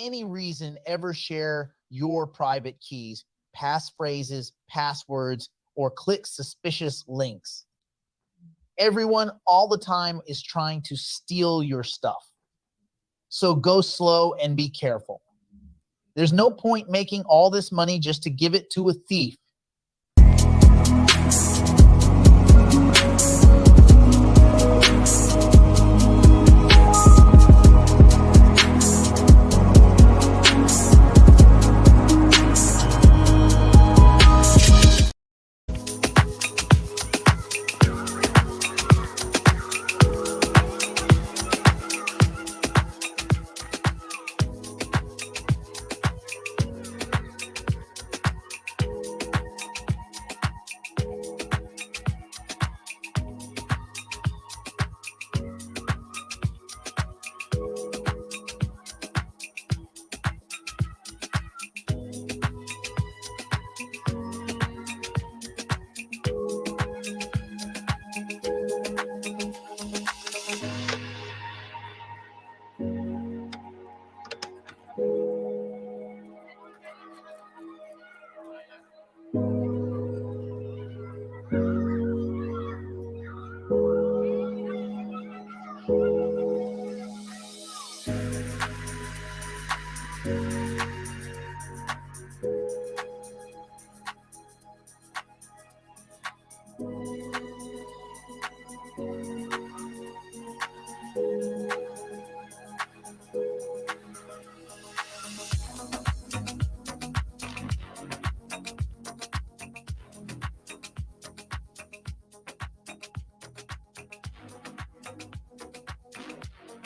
any reason ever share your private keys, passphrases, passwords, or click suspicious links. Everyone all the time is trying to steal your stuff. So go slow and be careful. There's no point making all this money just to give it to a thief.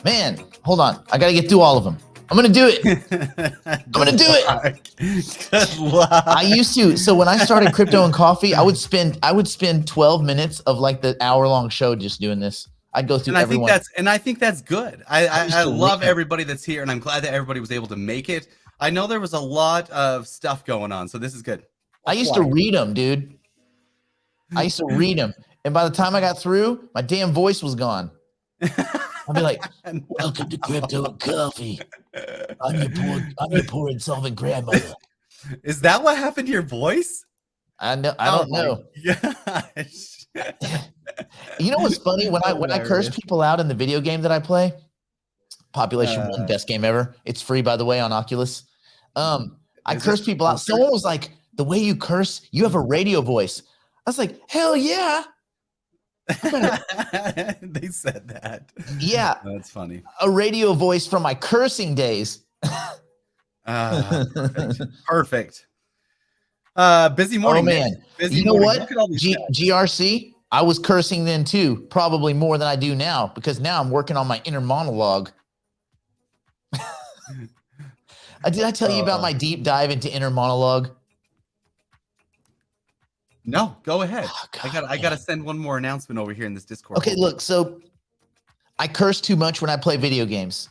Man, hold on. I got to get through all of them. I'm going to do it. I'm going to do it. Good luck. I used to. So when I started Crypto and Coffee, I would spend 12 minutes of like the hour-long show just doing this. I'd go through everyone. I think that's good. I love everybody that's here, and I'm glad that everybody was able to make it. I know there was a lot of stuff going on, so this is good. I used to read them, dude. I used to read them. And by the time I got through, my damn voice was gone. I'd be like, welcome to Crypto and Coffee. I'm your poor insolvent grandmother. Is that what happened to your voice? I don't know. Gosh. You know what's funny? When I curse people out in the video game that I play, Population 1, best game ever. It's free, by the way, on Oculus. I curse people out. Someone was like, the way you curse, you have a radio voice. I was like, hell yeah. They said that. Yeah. Oh, that's funny. A radio voice from my cursing days. Perfect. Busy morning. Oh, man. Busy you know morning. what? GRC, I was cursing then too, probably more than I do now, because now I'm working on my inner monologue. Did I tell you about my deep dive into inner monologue? No, go ahead. Oh, God, I gotta send one more announcement over here in this Discord. Okay, look, so I curse too much when I play video games.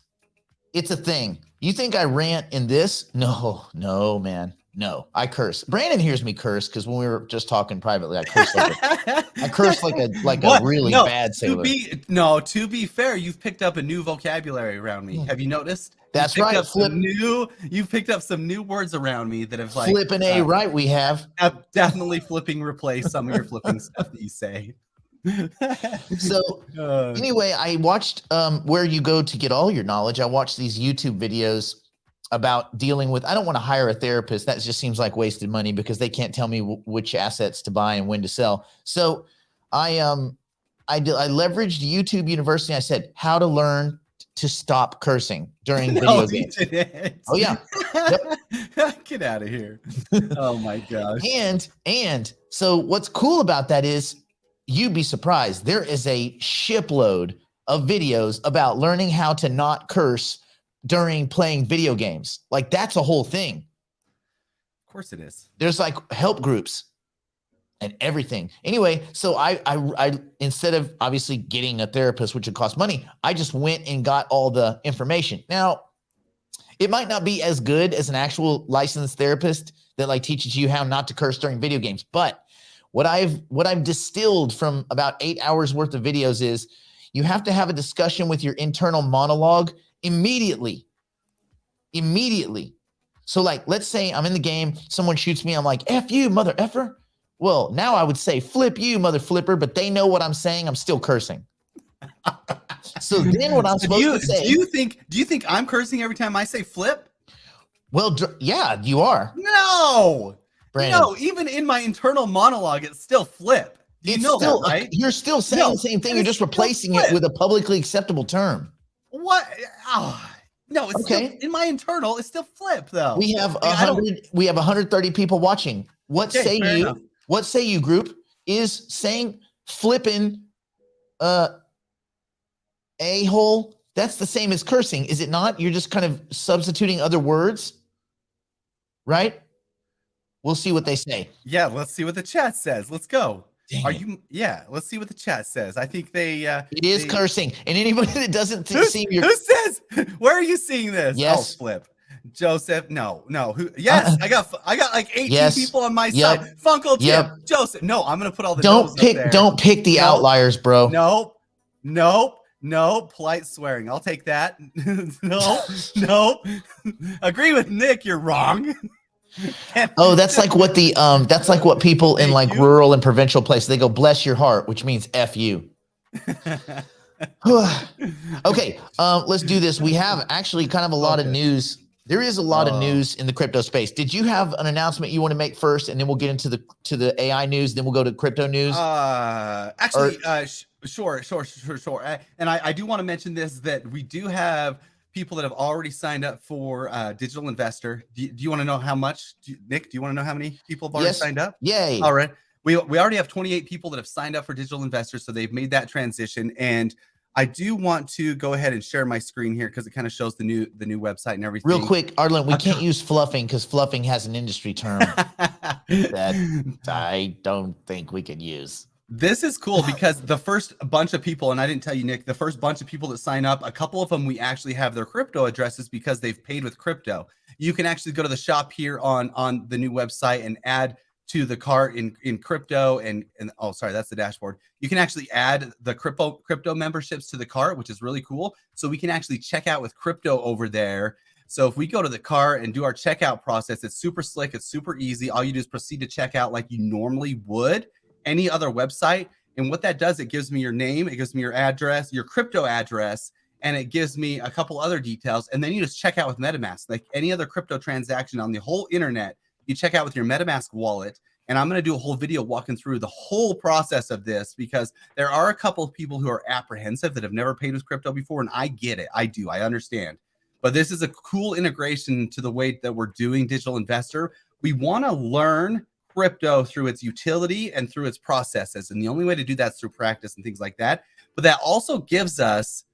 It's a thing. You think I rant in this? No, man. No, I curse. Brandon hears me curse because when we were just talking privately, I curse like a really bad sailor. To be fair, you've picked up a new vocabulary around me. Have you noticed? That's right. You've picked up some new words around me that have like flipping right. We have definitely flipping replaced some of your flipping stuff that you say. So anyway, I watched where you go to get all your knowledge. I watched these YouTube videos about dealing with, I don't want to hire a therapist. That just seems like wasted money because they can't tell me which assets to buy and when to sell. So I leveraged YouTube University. I said, how to learn to stop cursing during video games. Oh yeah. Yep. Get out of here. Oh my gosh. And so what's cool about that is you'd be surprised. There is a shipload of videos about learning how to not curse during playing video games. Like that's a whole thing. Of course it is. There's like help groups and everything. Anyway, so I instead of obviously getting a therapist, which would cost money, I just went and got all the information. Now, it might not be as good as an actual licensed therapist that like teaches you how not to curse during video games, but what I've distilled from about 8 hours worth of videos is you have to have a discussion with your internal monologue immediately. immediately. So like, let's say I'm in the game, someone shoots me, I'm like, F you, mother effer. Well, now I would say flip you, mother flipper, but they know what I'm saying. I'm still cursing. So then what I'm supposed to say. Do you think I'm cursing every time I say flip? Well, yeah, you are. No. Brandon. No, even in my internal monologue, it's still flip. You know that, right? You're still saying the same thing. You're just replacing it with a publicly acceptable term. What? Oh, no, it's okay. Still, in my internal, it's still flip though. We have 100. We have 130 people watching. What say you? Enough. What say you, group? Is saying flipping a-hole? That's the same as cursing, is it not? You're just kind of substituting other words, right? We'll see what they say. Yeah, let's see what the chat says. Let's go. Yeah, let's see what the chat says. I think it is cursing. And anybody that doesn't see who says, where are you seeing this? Yes. Oh, flip. Joseph, no. Who? Yes, I got like 18 people on my side. Funkle Tim, Joseph. No, I'm gonna put all the don't pick the outliers, bro. Nope. Polite swearing. I'll take that. No. Agree with Nick. You're wrong. Oh, that's like what people in like rural and provincial places, they go, bless your heart, which means F you. Okay, let's do this. We have actually kind of a lot of news. There is a lot of news in the crypto space. Did you have an announcement you want to make first, and then we'll get into the AI news, then we'll go to crypto news? Sure. And I do want to mention this, that we do have people that have already signed up for digital investor. Do you want to know how much? Nick, do you want to know how many people have already signed up? Yay. All right. We already have 28 people that have signed up for digital investors. So they've made that transition. And I do want to go ahead and share my screen here because it kind of shows the new website and everything. Real quick, Arlen, we can't use fluffing because fluffing has an industry term that I don't think we could use. This is cool because the first bunch of people, and I didn't tell you, Nick, the first bunch of people that sign up, a couple of them, we actually have their crypto addresses because they've paid with crypto. You can actually go to the shop here on the new website and add to the cart in crypto and oh, sorry, that's the dashboard. You can actually add the crypto memberships to the cart, which is really cool. So we can actually check out with crypto over there. So if we go to the cart and do our checkout process, it's super slick. It's super easy. All you do is proceed to checkout like you normally would any other website. And what that does, it gives me your name, it gives me your address, your crypto address, and it gives me a couple other details. And then you just check out with MetaMask, like any other crypto transaction on the whole internet. You check out with your MetaMask wallet. And I'm going to do a whole video walking through the whole process of this because there are a couple of people who are apprehensive that have never paid with crypto before. And I get it. I understand. But this is a cool integration to the way that we're doing digital investor. We want to learn crypto through its utility and through its processes. And the only way to do that is through practice and things like that. But that also gives us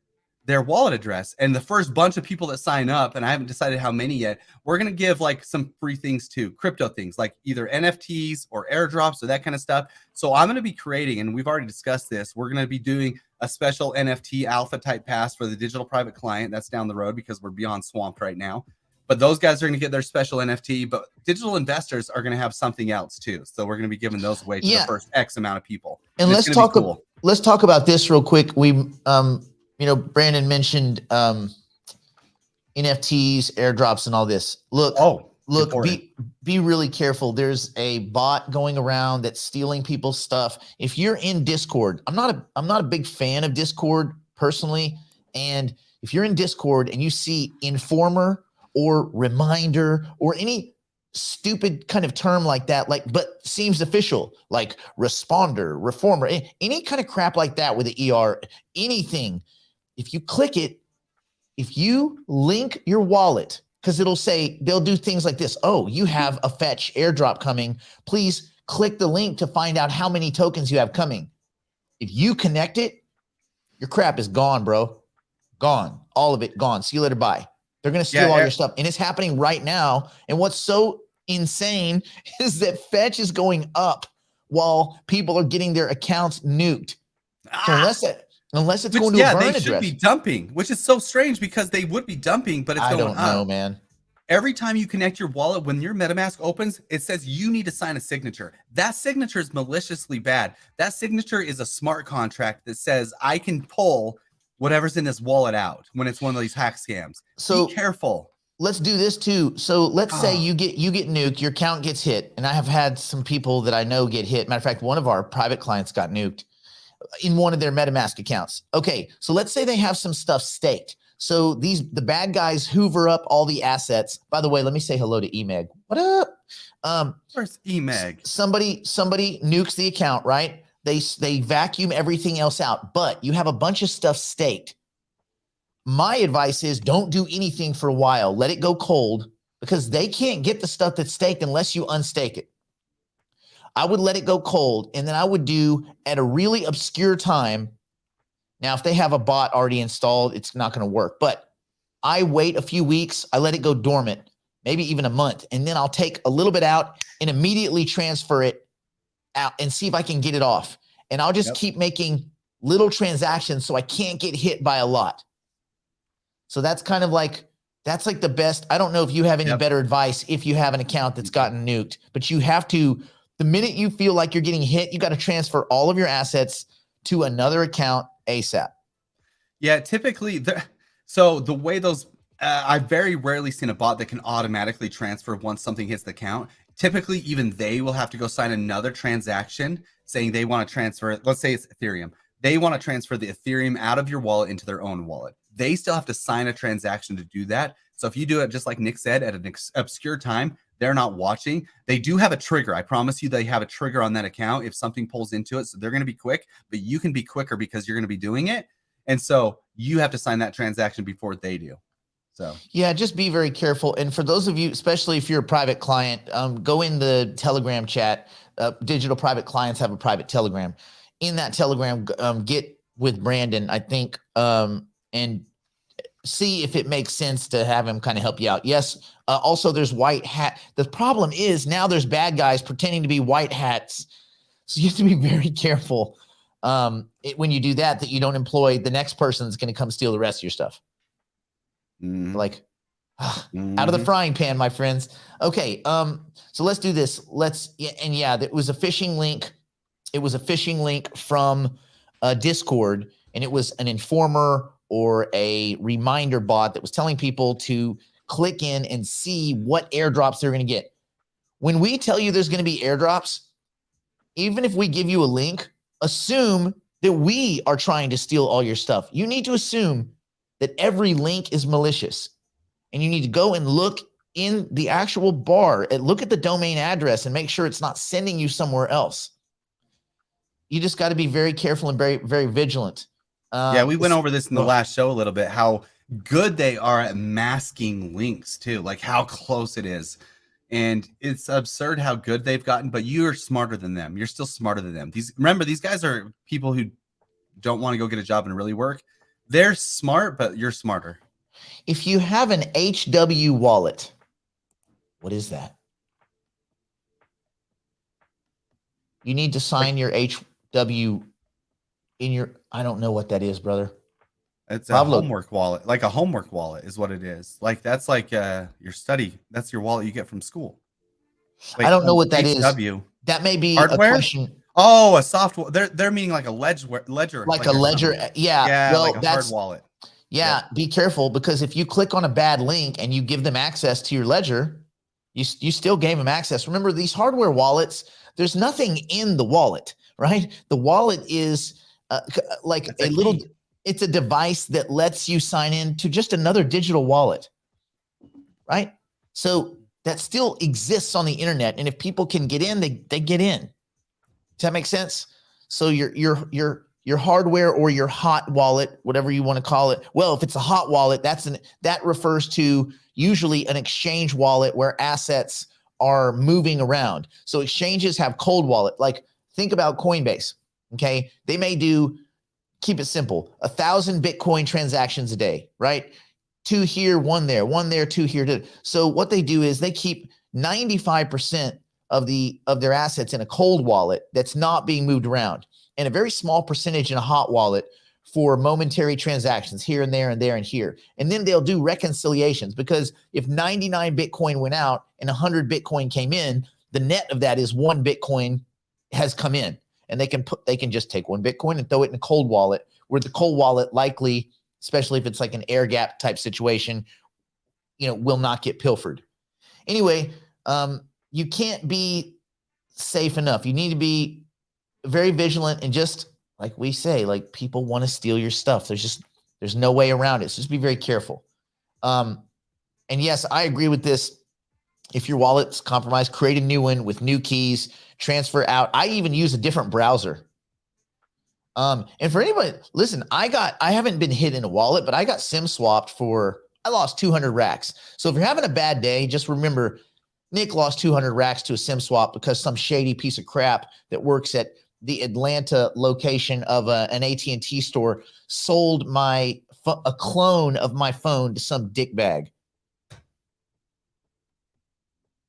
their wallet address. And the first bunch of people that sign up, and I haven't decided how many yet, we're going to give like some free things too, crypto things like either NFTs or airdrops or that kind of stuff. So I'm going to be creating, and we've already discussed this, we're going to be doing a special NFT alpha type pass for the digital private client. That's down the road because we're beyond swamped right now. But those guys are going to get their special NFT, but digital investors are going to have something else too. So we're going to be giving those away to the first X amount of people. And let's talk about this real quick. We, Brandon mentioned NFTs, airdrops, and all this. Look, be really careful. There's a bot going around that's stealing people's stuff. If you're in Discord, I'm not a big fan of Discord personally. And if you're in Discord and you see informer or reminder or any stupid kind of term like that, but seems official, like responder, reformer, any kind of crap like that with the ER, anything. If you click it, if you link your wallet, because they'll do things like this. Oh, you have a fetch airdrop coming. Please click the link to find out how many tokens you have coming. If you connect it, your crap is gone, bro. Gone. All of it gone. See you later. Bye. They're going to steal all your stuff. And it's happening right now. And what's so insane is that fetch is going up while people are getting their accounts nuked. So unless it's going to a burn address. Should be dumping, which is so strange because they would be dumping, but it's going up. I don't know, man. Every time you connect your wallet, when your MetaMask opens, it says you need to sign a signature. That signature is maliciously bad. That signature is a smart contract that says I can pull whatever's in this wallet out when it's one of these hack scams. So be careful. let's do this too. So let's say you get nuked, your account gets hit. And I have had some people that I know get hit. Matter of fact, one of our private clients got nuked in one of their MetaMask accounts. Okay, so let's say they have some stuff staked. So the bad guys hoover up all the assets. By the way, let me say hello to Emeg. What up? Where's Emeg? Somebody nukes the account, right? They vacuum everything else out, but you have a bunch of stuff staked. My advice is don't do anything for a while. Let it go cold, because they can't get the stuff that's staked unless you unstake it. I would let it go cold, and then I would do at a really obscure time. Now, if they have a bot already installed, it's not going to work. But I wait a few weeks. I let it go dormant, maybe even a month. And then I'll take a little bit out and immediately transfer it out and see if I can get it off. And I'll just keep making little transactions so I can't get hit by a lot. So that's kind of like, that's like the best. I don't know if you have any better advice if you have an account that's gotten nuked, but you have to, the minute you feel like you're getting hit, you got to transfer all of your assets to another account ASAP. Yeah, typically, so the way those, I've very rarely seen a bot that can automatically transfer once something hits the account. Typically, even they will have to go sign another transaction saying they want to transfer it. Let's say it's Ethereum. They want to transfer the Ethereum out of your wallet into their own wallet. They still have to sign a transaction to do that. So if you do it, just like Nick said, at an obscure time, they're not watching. They do have a trigger. I promise you they have a trigger on that account if something pulls into it. So they're going to be quick, but you can be quicker because you're going to be doing it. And so you have to sign that transaction before they do. So yeah, just be very careful. And for those of you, especially if you're a private client, go in the Telegram chat. Digital private clients have a private Telegram. In that Telegram, get with Brandon, I think, and see if it makes sense to have him kind of help you out. Yes. Also, there's white hat. The problem is now there's bad guys pretending to be white hats. So you have to be very careful when you do that you don't employ the next person that's going to come steal the rest of your stuff. Like out of the frying pan, my friends. Okay. So let's do this. It was a phishing link. It was a phishing link from Discord, and it was an informer or a reminder bot that was telling people to click in and see what airdrops they're going to get. When we tell you there's going to be airdrops, even if we give you a link, assume that we are trying to steal all your stuff. You need to assume that every link is malicious, and you need to go and look in the actual bar and look at the domain address and make sure it's not sending you somewhere else. You just got to be very careful and very, very vigilant. Yeah, we went over this in the last show a little bit, how good they are at masking links too, like how close it is. And it's absurd how good they've gotten, but you're smarter than them. You're still smarter than them. Remember, these guys are people who don't want to go get a job and really work. They're smart, but you're smarter. If you have an HW wallet, what is that? You need to sign your HW in your, I don't know what that is, brother. It's a homework wallet, like a homework wallet is what it is. Like that's like your study. That's your wallet you get from school. Wait, I don't know what that is. That may be hardware? A question. Oh, a software. They're meaning like a ledger, like a ledger. Yeah. Well, like a hard wallet. Yeah. Be careful, because if you click on a bad link and you give them access to your ledger, you still gave them access. Remember, these hardware wallets, there's nothing in the wallet, right? The wallet is like a little, it's a device that lets you sign in to just another digital wallet, right? So that still exists on the internet. And if people can get in, they get in. Does that make sense? So your hardware or your hot wallet, whatever you want to call it. Well, if it's a hot wallet, that refers to usually an exchange wallet where assets are moving around. So exchanges have cold wallet. Like think about Coinbase. Okay. They may do, keep it simple, 1,000 Bitcoin transactions a day, right? 2 here, 1 there, 2 here. So what they do is they keep 95% of their assets in a cold wallet that's not being moved around, and a very small percentage in a hot wallet for momentary transactions here and there and there and here. And then they'll do reconciliations, because if 99 Bitcoin went out and 100 Bitcoin came in, the net of that is 1 Bitcoin has come in, and they can just take 1 Bitcoin and throw it in a cold wallet, where the cold wallet likely, especially if it's like an air gap type situation, will not get pilfered. Anyway, you can't be safe enough. You need to be very vigilant, and just like we say, like, people want to steal your stuff. There's no way around it. So just be very careful. And yes, I agree with this. If your wallet's compromised, create a new one with new keys, transfer out. I even use a different browser. And for anybody, listen, I haven't been hit in a wallet, but I got SIM swapped I lost 200 racks. So if you're having a bad day, just remember, Nick lost 200 racks to a SIM swap because some shady piece of crap that works at the Atlanta location of an AT&T store sold a clone of my phone to some dickbag.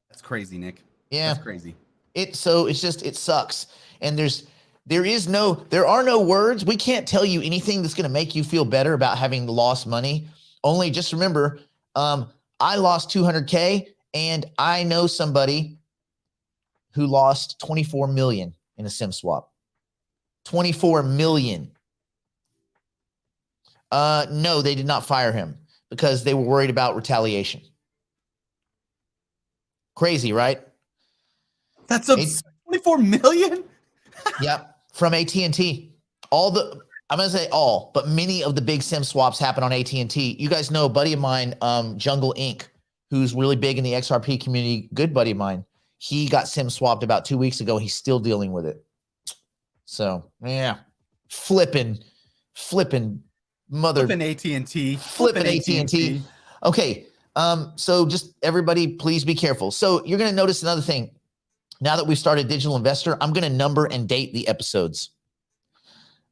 That's crazy, Nick. Yeah. That's crazy. It sucks. And there are no words. We can't tell you anything that's going to make you feel better about having lost money. Only just remember, I lost 200K, and I know somebody who lost 24 million in a SIM swap. 24 million. No, they did not fire him because they were worried about retaliation. Crazy, right? That's 24 million? Yep, from AT&T. I'm going to say all, but many of the big SIM swaps happen on AT&T. You guys know a buddy of mine, Jungle Inc., who's really big in the XRP community, good buddy of mine. He got SIM swapped about 2 weeks ago. He's still dealing with it. So, yeah, flipping AT&T. Flipping AT&T. Okay, so just everybody, please be careful. So you're going to notice another thing. Now that we've started Digital Investor, I'm going to number and date the episodes.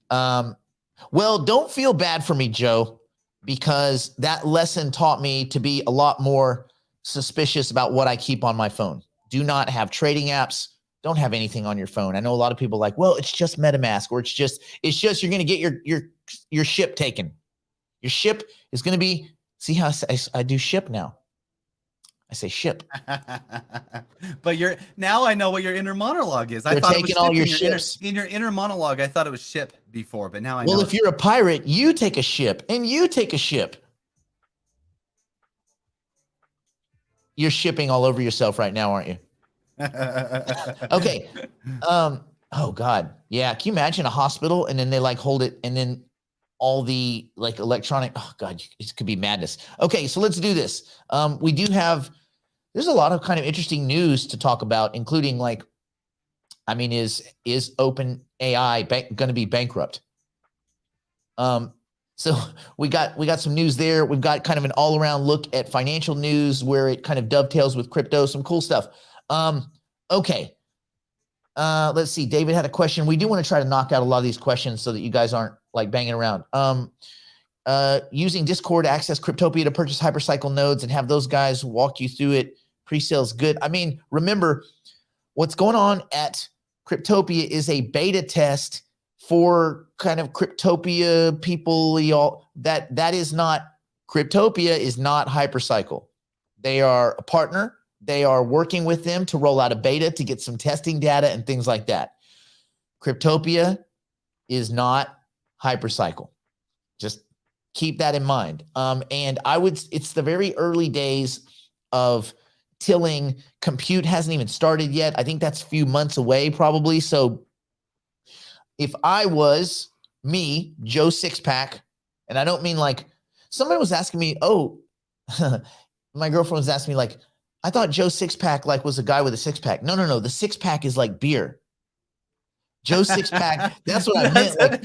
Well, don't feel bad for me, Joe, because that lesson taught me to be a lot more suspicious about what I keep on my phone. Do not have trading apps. Don't have anything on your phone. I know a lot of people are like, well, it's just MetaMask, or it's just you're going to get your ship taken. Your ship is going to be, see how I do ship now. I say ship. But now I know what your inner monologue is. They're taking all your ships. In your inner monologue, I thought it was ship before, but now I know. Well, if you're a pirate, you take a ship and you take a ship. You're shipping all over yourself right now, aren't you? Okay. Oh God. Yeah. Can you imagine a hospital and then they like hold it and then all the like electronic, oh God, it could be madness. Okay. So let's do this. There's a lot of kind of interesting news to talk about, including like, I mean, is OpenAI going to be bankrupt? So we got some news there. We've got kind of an all around look at financial news where it kind of dovetails with crypto, some cool stuff. Okay. Let's see. David had a question. We do want to try to knock out a lot of these questions so that you guys aren't like banging around. Using Discord to access Cryptopia to purchase hypercycle nodes and have those guys walk you through it. Pre-sales good. I mean, remember what's going on at Cryptopia is a beta test for kind of Cryptopia people. Y'all, that is not, Cryptopia is not hypercycle. They are a partner. They are working with them to roll out a beta to get some testing data and things like that. Cryptopia is not hypercycle. Just keep that in mind. And it's the very early days of tilling. Compute hasn't even started yet. I think that's a few months away probably. So if I was me, Joe Sixpack, and I don't mean like, somebody was asking me, my girlfriend was asking me like, I thought Joe Sixpack like was a guy with a six pack. No. The six pack is like beer. Joe Sixpack, that's what I meant. Like,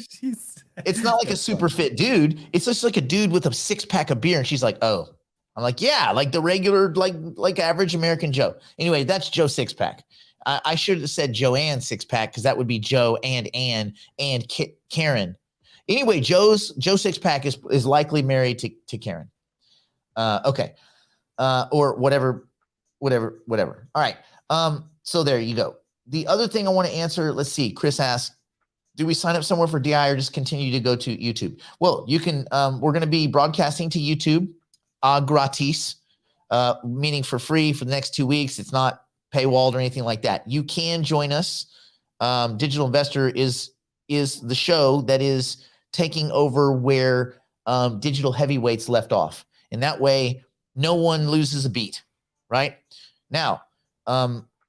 it's not like a super fit dude. It's just like a dude with a six pack of beer. And she's like, oh. I'm like, yeah, like the regular, like average American Joe. Anyway, that's Joe Sixpack. I should have said Joanne Sixpack because that would be Joe and Ann and Karen. Anyway, Joe Sixpack is likely married to Karen. Okay. Or whatever. All right. So there you go. The other thing I want to answer, let's see. Chris asked, do we sign up somewhere for DI or just continue to go to YouTube? Well, you can, we're going to be broadcasting to YouTube gratis, meaning for free for the next 2 weeks. It's not paywalled or anything like that. You can join us. Digital Investor is the show that is taking over where Digital Heavyweights left off. And that way, no one loses a beat, right? Now,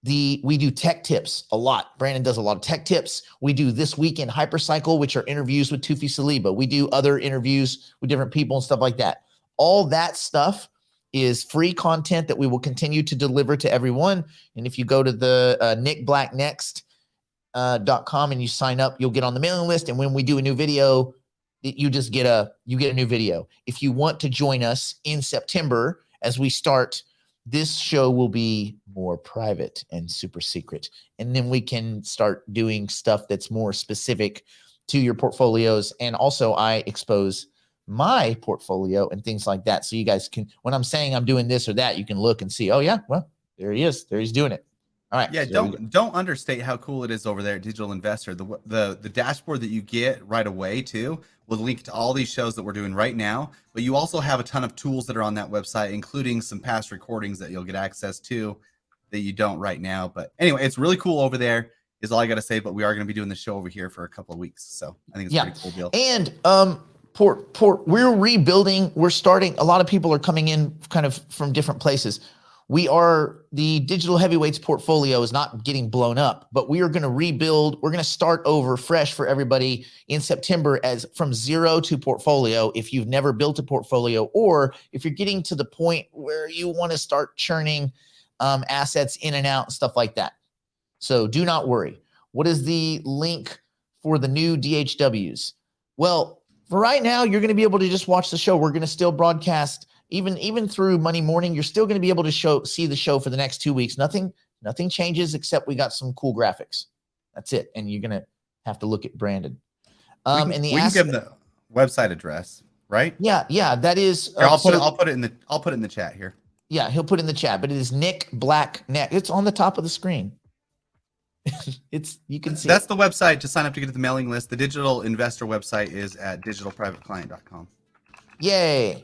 we do tech tips a lot. Brandon does a lot of tech tips. We do This Week in Hypercycle, which are interviews with Tufi Saliba. We do other interviews with different people and stuff like that. All that stuff is free content that we will continue to deliver to everyone. And if you go to the nickblacknext.com and you sign up, you'll get on the mailing list. And when we do a new video, you get a new video. If you want to join us in September as we start, this show will be more private and super secret. And then we can start doing stuff that's more specific to your portfolios. And also I expose my portfolio and things like that. So you guys can, when I'm saying I'm doing this or that, you can look and see, oh yeah, well, there he is. There he's doing it. All right. Yeah, so don't understate how cool it is over there at Digital Investor. The dashboard that you get right away too will link to all these shows that we're doing right now. But you also have a ton of tools that are on that website, including some past recordings that you'll get access to that you don't right now. But anyway, it's really cool over there is all I got to say. But we are going to be doing the show over here for a couple of weeks. So I think it's a pretty cool deal. And we're rebuilding. We're starting. A lot of people are coming in kind of from different places. The digital heavyweights portfolio is not getting blown up, but we are going to rebuild. We're going to start over fresh for everybody in September as from zero to portfolio. If you've never built a portfolio, or if you're getting to the point where you want to start churning assets in and out and stuff like that. So do not worry. What is the link for the new DHWs? Well, for right now, you're going to be able to just watch the show. We're going to still broadcast even through Monday morning. You're still going to be able to see the show for the next 2 weeks. Nothing changes except we got some cool graphics. That's it. And you're going to have to look at Brandon. We can give them the website address, right? Yeah. That is. Here, I'll put it in the chat here. Yeah, he'll put it in the chat, but it is Nick Black Neck. It's on the top of the screen. You can see. That's the website to sign up to get to the mailing list. The digital investor website is at digitalprivateclient.com. Yay.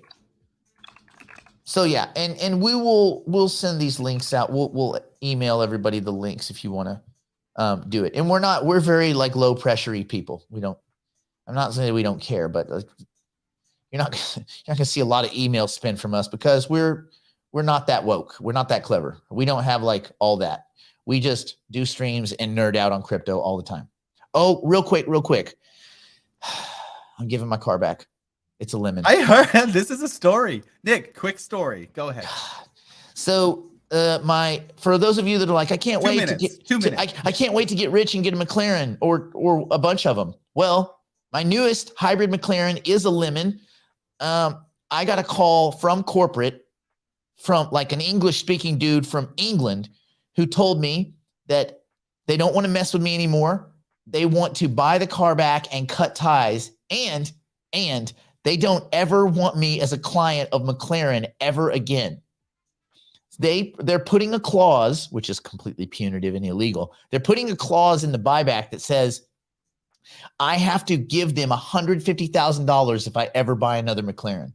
So yeah, and we'll send these links out. We'll email everybody the links if you want to do it. And we're very like low pressure-y people. I'm not saying we don't care, but you're not gonna see a lot of email spent from us because we're not that woke. We're not that clever. We don't have like all that. We just do streams and nerd out on crypto all the time. Oh, real quick. I'm giving my car back. It's a lemon. I heard this is a story. Nick, quick story. Go ahead. So for those of you that are like, I can't wait to get 2 minutes. I can't wait to get rich and get a McLaren or a bunch of them. Well, my newest hybrid McLaren is a lemon. I got a call from corporate, from like an English speaking dude from England, who told me that they don't want to mess with me anymore. They want to buy the car back and cut ties, and they don't ever want me as a client of McLaren ever again. They're putting a clause, which is completely punitive and illegal. They're putting a clause in the buyback that says I have to give them $150,000 if I ever buy another McLaren.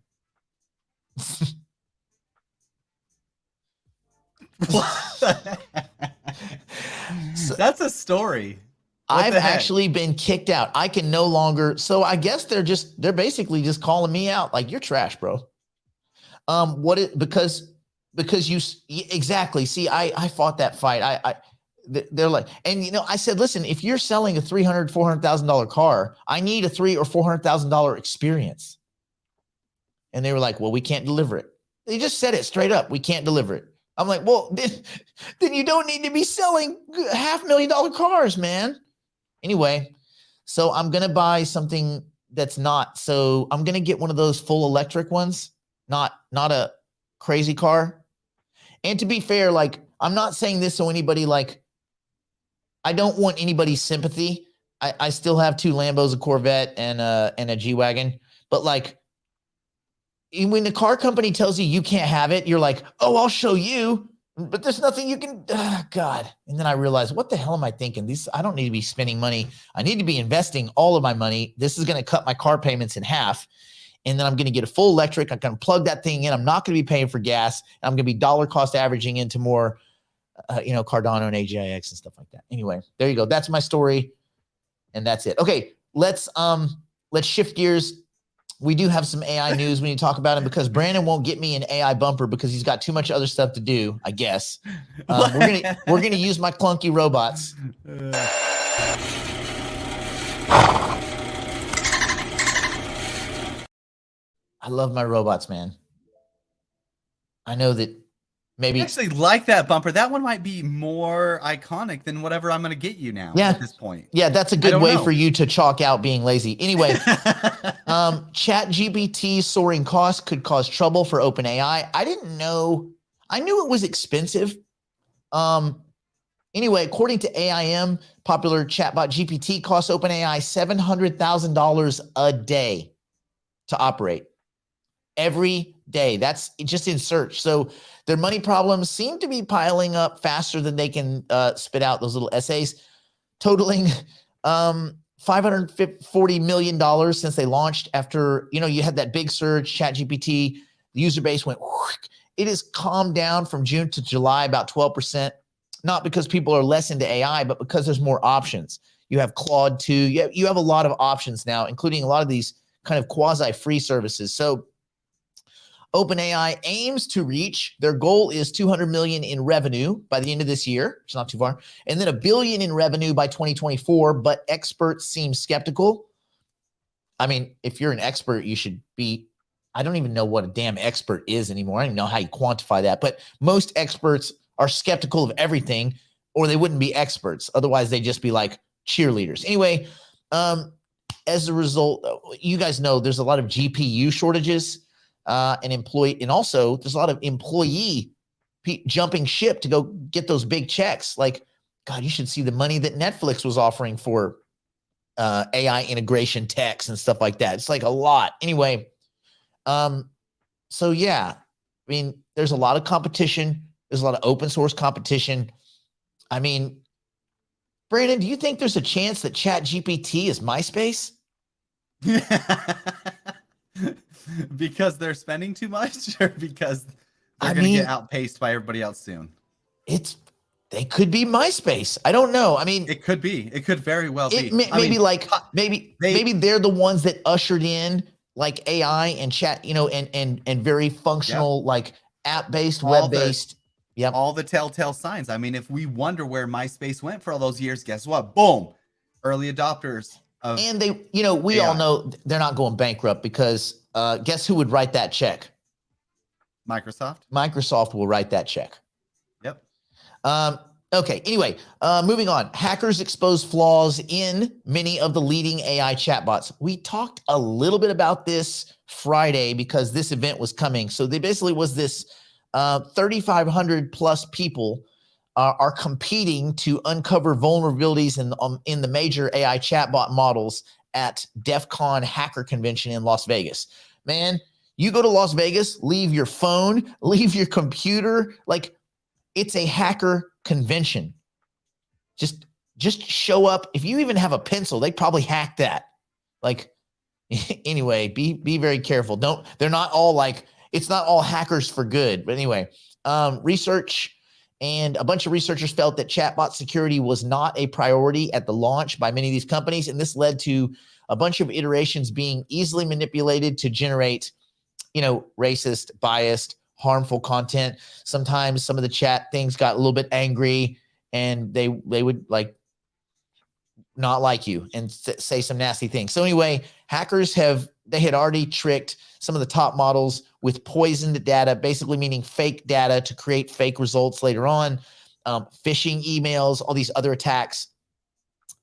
That's a story. I've actually been kicked out. I can no longer. So I guess they're basically just calling me out. Like, you're trash, bro. Because you exactly see, I fought that fight. They're like, and I said, listen, if you're selling a $300,000, $400,000 car, I need a $300,000 or $400,000 experience. And they were like, well, we can't deliver it. They just said it straight up. We can't deliver it. I'm like, well, then you don't need to be selling $500,000 cars, man. Anyway, so I'm going to buy something that's not. So I'm going to get one of those full electric ones, not a crazy car. And to be fair, like, I'm not saying this so anybody, like, I don't want anybody's sympathy. I still have 2 Lambos, a Corvette, and a G-Wagon. But like, when the car company tells you can't have it, you're like, oh, I'll show you. But there's nothing you can, God. And then I realized, what the hell am I thinking? I don't need to be spending money. I need to be investing all of my money. This is going to cut my car payments in half. And then I'm going to get a full electric. I'm going to plug that thing in. I'm not going to be paying for gas. I'm going to be dollar cost averaging into more, Cardano and AGIX and stuff like that. Anyway, there you go. That's my story. And that's it. Okay. Let's shift gears. we do have some AI news we need to talk about, and because Brandon won't get me an AI bumper because he's got too much other stuff to do, I guess. We're gonna use my clunky robots. I love my robots, man. I know that maybe I actually like that bumper. That one might be more iconic than whatever I'm going to get you now at this point. Yeah, that's a good way for you to chalk out being lazy. Anyway, ChatGPT soaring costs could cause trouble for OpenAI. I didn't know. I knew it was expensive. Anyway, according to AIM, popular chatbot GPT costs OpenAI $700,000 a day to operate. Every day. That's just in search. So their money problems seem to be piling up faster than they can spit out those little essays, totaling $540 million since they launched. After, you had that big surge, ChatGPT, the user base went, it has calmed down from June to July about 12%, not because people are less into AI, but because there's more options. You have Claude 2, you have a lot of options now, including a lot of these kind of quasi-free services. So OpenAI aims to reach, their goal is 200 million in revenue by the end of this year. It's not too far. And then $1 billion in revenue by 2024, but experts seem skeptical. I mean, if you're an expert, you should be, I don't even know what a damn expert is anymore. I don't even know how you quantify that, but most experts are skeptical of everything, or they wouldn't be experts. Otherwise, they'd just be like cheerleaders. Anyway, as a result, you guys know there's a lot of GPU shortages. And also there's a lot of employee jumping ship to go get those big checks. Like, God, you should see the money that Netflix was offering for AI integration techs and stuff like that. It's like a lot. Anyway, so yeah, I mean, there's a lot of competition. There's a lot of open source competition. I mean, Brandon, do you think there's a chance that ChatGPT is MySpace? Because they're spending too much, or because they're going to get outpaced by everybody else soon? They could be MySpace. I don't know. I mean, it could be. It could very well be. Maybe they're the ones that ushered in like AI and chat, and very functional, like app-based, web-based. Yep. All the telltale signs. I mean, if we wonder where MySpace went for all those years, guess what? Boom. Early adopters. And they, we AI. All know they're not going bankrupt because guess who would write that check? Microsoft. Microsoft will write that check. Yep. Okay. Anyway, moving on. Hackers expose flaws in many of the leading AI chatbots. We talked a little bit about this Friday because this event was coming. So they basically was this 3,500 plus people are competing to uncover vulnerabilities in the major AI chatbot models at DEF CON Hacker Convention in Las Vegas. Man, you go to Las Vegas, leave your phone, leave your computer. Like, it's a hacker convention. Just show up. If you even have a pencil, they probably hack that. Like, anyway, be very careful. They're not all like, it's not all hackers for good. But anyway, research. And a bunch of researchers felt that chatbot security was not a priority at the launch by many of these companies. And this led to a bunch of iterations being easily manipulated to generate, racist, biased, harmful content. Sometimes some of the chat things got a little bit angry and they would like not like you and say some nasty things. So anyway, hackers had already tricked some of the top models with poisoned data, basically meaning fake data to create fake results later on, phishing emails, all these other attacks.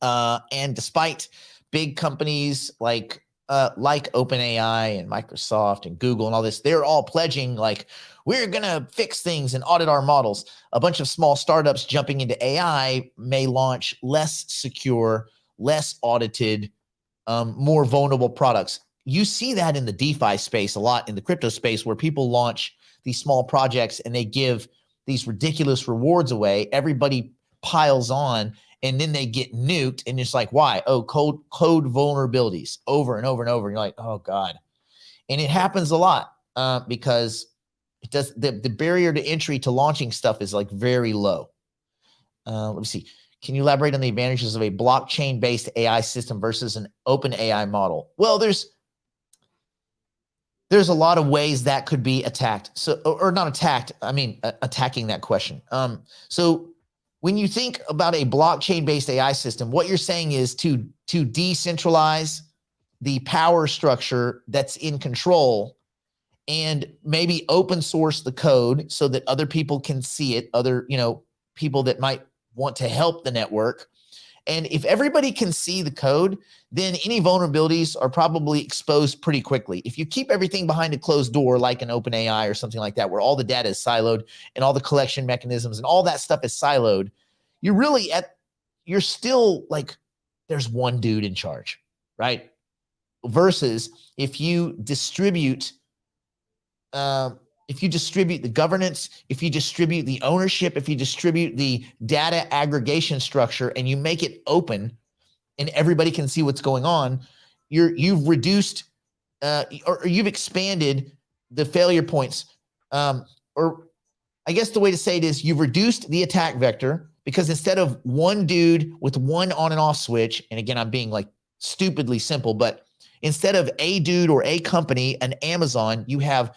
And despite big companies like OpenAI and Microsoft and Google and all this, they're all pledging like, we're going to fix things and audit our models. A bunch of small startups jumping into AI may launch less secure, less audited, more vulnerable products. You see that in the DeFi space a lot, in the crypto space, where people launch these small projects and they give these ridiculous rewards away. Everybody piles on and then they get nuked. And it's like, why? Oh, code vulnerabilities over and over and over. And you're like, oh God. And it happens a lot because it does. The barrier to entry to launching stuff is like very low. Let me see. Can you elaborate on the advantages of a blockchain-based AI system versus an open AI model? Well, there's there's a lot of ways that could be attacked. So, or not attacked, I mean, attacking that question. So when you think about a blockchain-based AI system, what you're saying is to decentralize the power structure that's in control and maybe open source the code so that other people can see it, other, people that might want to help the network. And if everybody can see the code, then any vulnerabilities are probably exposed pretty quickly. If you keep everything behind a closed door, like an OpenAI or something like that, where all the data is siloed and all the collection mechanisms and all that stuff is siloed, you're still like, there's one dude in charge, right? Versus if you distribute the governance, if you distribute the ownership, if you distribute the data aggregation structure and you make it open and everybody can see what's going on, you've reduced or you've expanded the failure points. Or I guess the way to say it is you've reduced the attack vector, because instead of one dude with one on and off switch, and again, I'm being like stupidly simple, but instead of a dude or a company, an Amazon, you have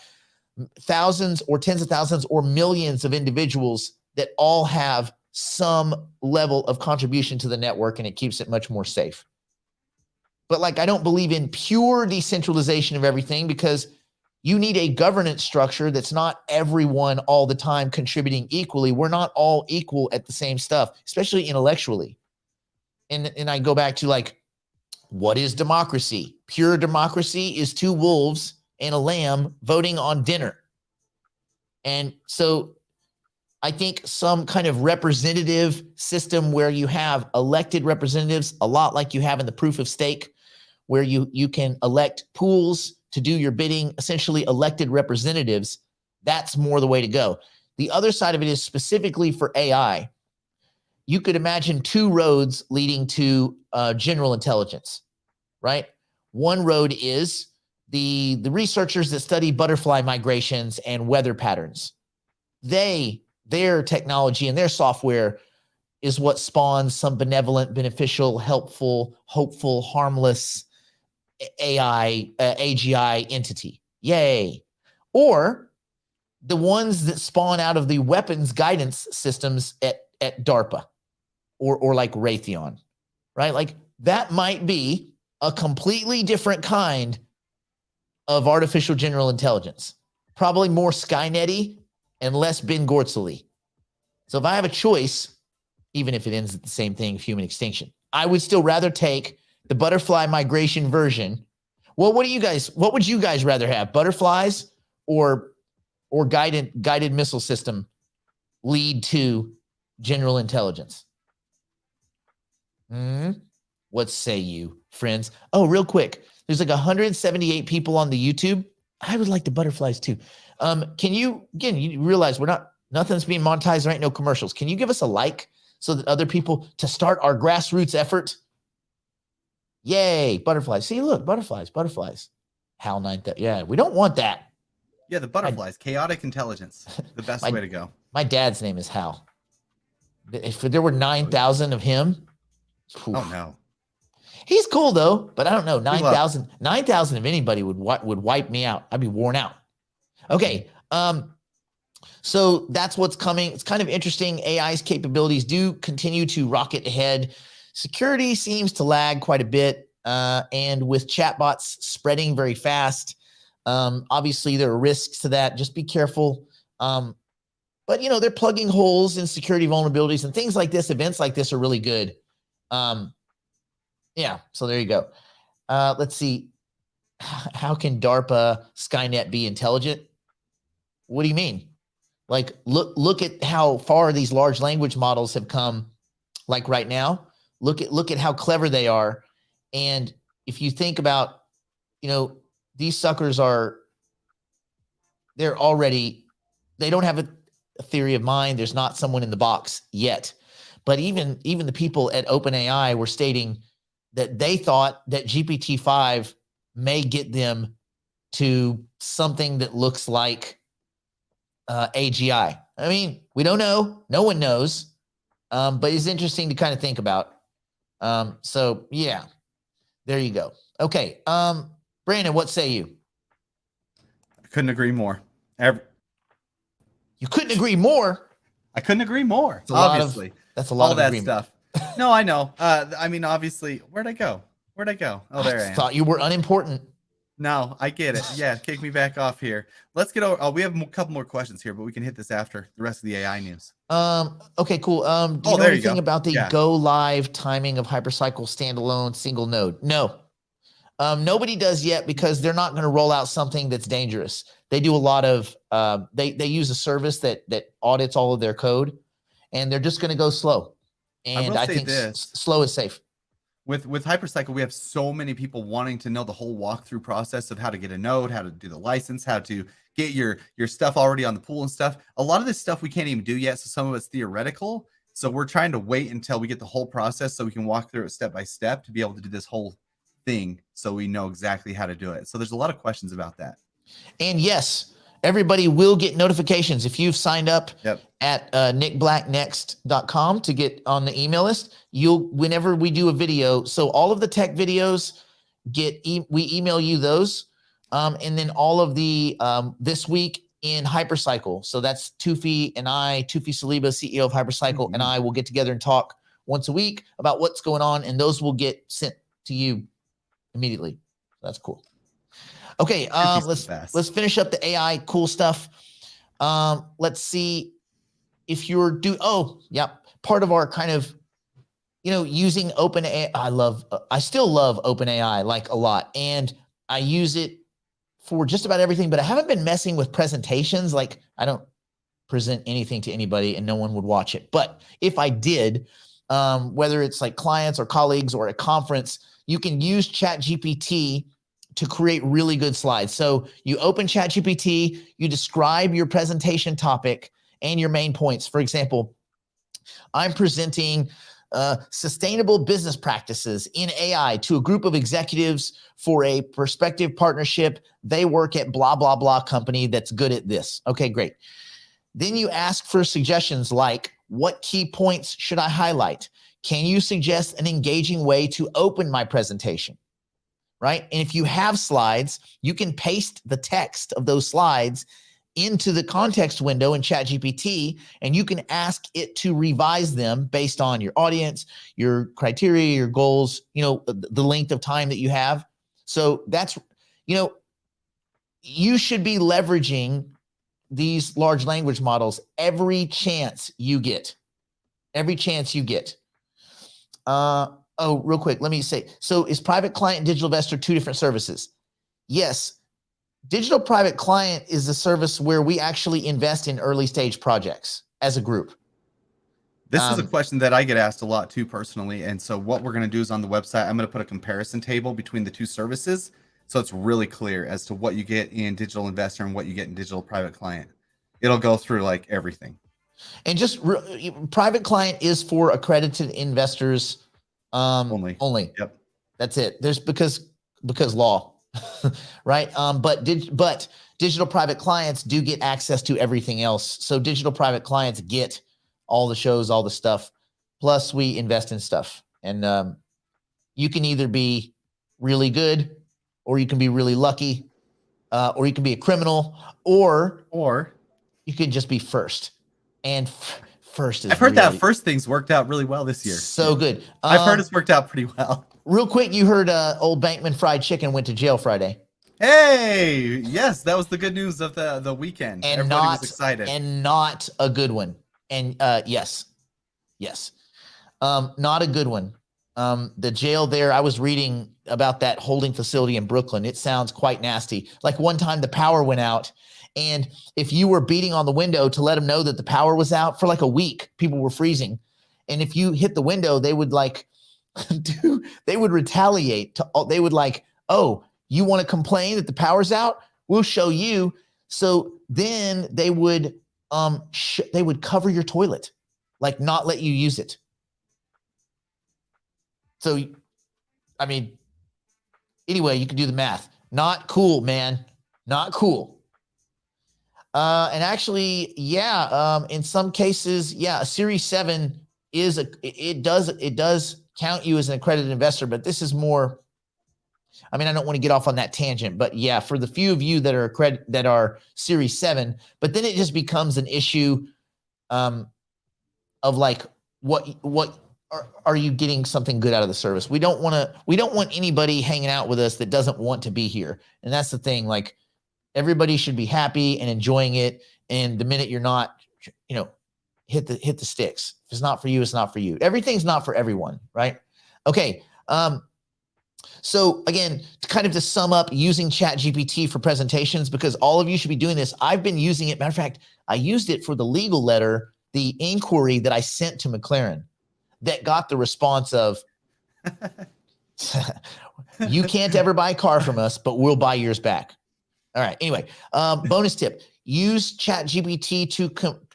thousands or tens of thousands or millions of individuals that all have some level of contribution to the network, and it keeps it much more safe. But like, I don't believe in pure decentralization of everything, because you need a governance structure that's not everyone all the time contributing equally. We're not all equal at the same stuff, especially intellectually. And I go back to like, what is democracy? Pure democracy is two wolves and a lamb voting on dinner. And so I think some kind of representative system where you have elected representatives, a lot like you have in the proof of stake, where you can elect pools to do your bidding, essentially elected representatives, that's more the way to go. The other side of it is specifically for AI. You could imagine two roads leading to general intelligence, right? One road is the researchers that study butterfly migrations and weather patterns. Their technology and their software is what spawns some benevolent, beneficial, helpful, hopeful, harmless AI, AGI entity. Yay. Or the ones that spawn out of the weapons guidance systems at DARPA or like Raytheon, right? Like that might be a completely different kind of artificial general intelligence, probably more Skynet-y and less Ben Gortzel-y. So if I have a choice, even if it ends at the same thing, human extinction, I would still rather take the butterfly migration version. Well, what would you guys rather have? Butterflies or guided missile system lead to general intelligence? What say you, friends? Oh, real quick. There's like 178 people on the YouTube. I would like the butterflies too. Can you, again, you realize nothing's being monetized. There ain't no commercials. Can you give us a like so that other people, to start our grassroots effort? Yay, butterflies. See, look, butterflies. HAL 9000. Yeah, we don't want that. Yeah, the butterflies, chaotic intelligence, the best way to go. My dad's name is Hal. If there were 9,000 of him. Oof. Oh no. He's cool though, but I don't know. 9,000 of anybody would wipe me out. I'd be worn out. Okay. So that's what's coming. It's kind of interesting. AI's capabilities do continue to rocket ahead. Security seems to lag quite a bit. And with chatbots spreading very fast, obviously there are risks to that. Just be careful. But they're plugging holes in security vulnerabilities and things like this. Events like this are really good. Yeah, so there you go. Let's see. How can DARPA Skynet be intelligent? What do you mean? Like, look at how far these large language models have come. Like right now, look at how clever they are. And if you think about, these suckers they don't have a theory of mind. There's not someone in the box yet. But even the people at OpenAI were stating that they thought that GPT-5 may get them to something that looks like AGI. I mean, we don't know. No one knows. But it's interesting to kind of think about. So, yeah, there you go. Okay. Brandon, what say you? Couldn't agree more. You couldn't agree more. I couldn't agree more. Obviously, that's a lot all of that agreement. stuff. No, I know. I mean, obviously, where'd I go? Oh, there I am. Thought you were unimportant. No, I get it. Yeah, kick me back off here. Let's get over. Oh, we have a couple more questions here, but we can hit this after the rest of the AI news. Okay, cool. Do you know anything about the go live timing of hypercycle standalone single node? No. Nobody does yet because they're not going to roll out something that's dangerous. They do a lot of they use a service that audits all of their code, and they're just going to go slow. And I think slow is safe. With hypercycle, we have so many people wanting to know the whole walkthrough process of how to get a node, how to do the license, how to get your stuff already on the pool and stuff. A lot of this stuff we can't even do yet, so some of it's theoretical. So we're trying to wait until we get the whole process so we can walk through it step by step to be able to do this whole thing so we know exactly how to do it. So there's a lot of questions about that. And yes, everybody will get notifications if you've signed up at nickblacknext.com to get on the email list. Whenever we do a video, so all of the tech videos we email you those, and then all of the this week in Hypercycle. So that's Tufi and Tufi Saliba, CEO of Hypercycle, and I will get together and talk once a week about what's going on, and those will get sent to you immediately. That's cool. Okay, let's finish up the AI cool stuff. Let's see if you're part of our kind of, using OpenAI. I still love OpenAI like a lot, and I use it for just about everything, but I haven't been messing with presentations. Like, I don't present anything to anybody and no one would watch it. But if I did, whether it's like clients or colleagues or a conference, you can use ChatGPT to create really good slides. So you open ChatGPT, you describe your presentation topic and your main points. For example, I'm presenting sustainable business practices in AI to a group of executives for a prospective partnership. They work at blah, blah, blah company that's good at this. Okay, great. Then you ask for suggestions like, what key points should I highlight? Can you suggest an engaging way to open my presentation? Right? And if you have slides, you can paste the text of those slides into the context window in ChatGPT, and you can ask it to revise them based on your audience, your criteria, your goals, the length of time that you have. So that's, you should be leveraging these large language models every chance you get. Every chance you get. Oh, real quick, let me say, so is private client and digital investor two different services? Yes. Digital private client is a service where we actually invest in early stage projects as a group. This is a question that I get asked a lot too personally. And so what we're going to do is on the website, I'm going to put a comparison table between the two services. So it's really clear as to what you get in digital investor and what you get in digital private client. It'll go through like everything. And just private client is for accredited investors only. Yep. That's it. There's because law, right? But digital private clients do get access to everything else. So digital private clients get all the shows, all the stuff. Plus we invest in stuff, and you can either be really good, or you can be really lucky, or you can be a criminal, or you could just be first. And first is I've heard that first thing's worked out really well this year. So good. I've heard it's worked out pretty well. Real quick, you heard old Bankman Fried Chicken went to jail Friday. Hey, yes, that was the good news of the weekend. And everybody was excited. And not a good one. And yes. Not a good one. The jail there, I was reading about that holding facility in Brooklyn. It sounds quite nasty. Like one time the power went out, and if you were beating on the window to let them know that the power was out for like a week, people were freezing. And if you hit the window, they would they would retaliate. They would like, oh, you want to complain that the power's out? We'll show you. So then they would cover your toilet, like not let you use it. So, I mean, anyway, you can do the math. Not cool, man. Not cool. And actually, in some cases, a Series 7 it does count you as an accredited investor, but this is more I mean, I don't want to get off on that tangent, but yeah, for the few of you that are Series 7, but then it just becomes an issue of like, what are you getting something good out of the service? We don't want anybody hanging out with us that doesn't want to be here. And that's the thing. Like, everybody should be happy and enjoying it. And the minute you're not, hit the sticks. If it's not for you, it's not for you. Everything's not for everyone, right? Okay. So again, to sum up, using ChatGPT for presentations, because all of you should be doing this. I've been using it. Matter of fact, I used it for the legal letter, the inquiry that I sent to McLaren, that got the response of, you can't ever buy a car from us, but we'll buy yours back. All right. Anyway, bonus tip: use ChatGPT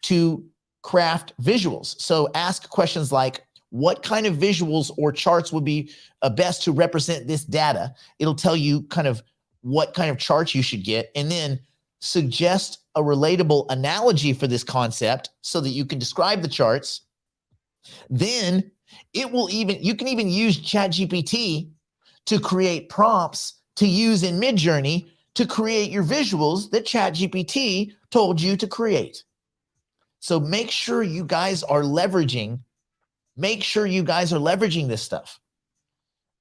to craft visuals. So ask questions like, what kind of visuals or charts would be best to represent this data? It'll tell you kind of what kind of charts you should get, and then suggest a relatable analogy for this concept so that you can describe the charts. Then you can even use ChatGPT to create prompts to use in Midjourney to create your visuals that ChatGPT told you to create. So make sure you guys are leveraging this stuff.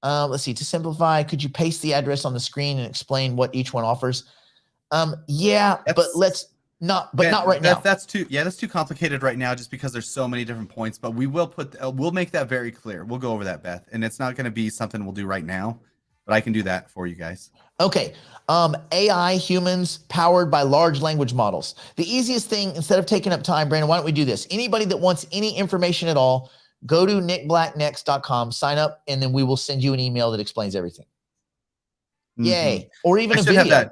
Let's see, to simplify, could you paste the address on the screen and explain what each one offers? Yeah, but not right now. That's too complicated right now, just because there's so many different points, but we'll make that very clear. We'll go over that, Beth, and it's not going to be something we'll do right now, but I can do that for you guys. Okay. AI humans powered by large language models. The easiest thing, instead of taking up time, Brandon, why don't we do this? Anybody that wants any information at all, go to nickblacknext.com, sign up, and then we will send you an email that explains everything. Mm-hmm. Yay. Or even a video.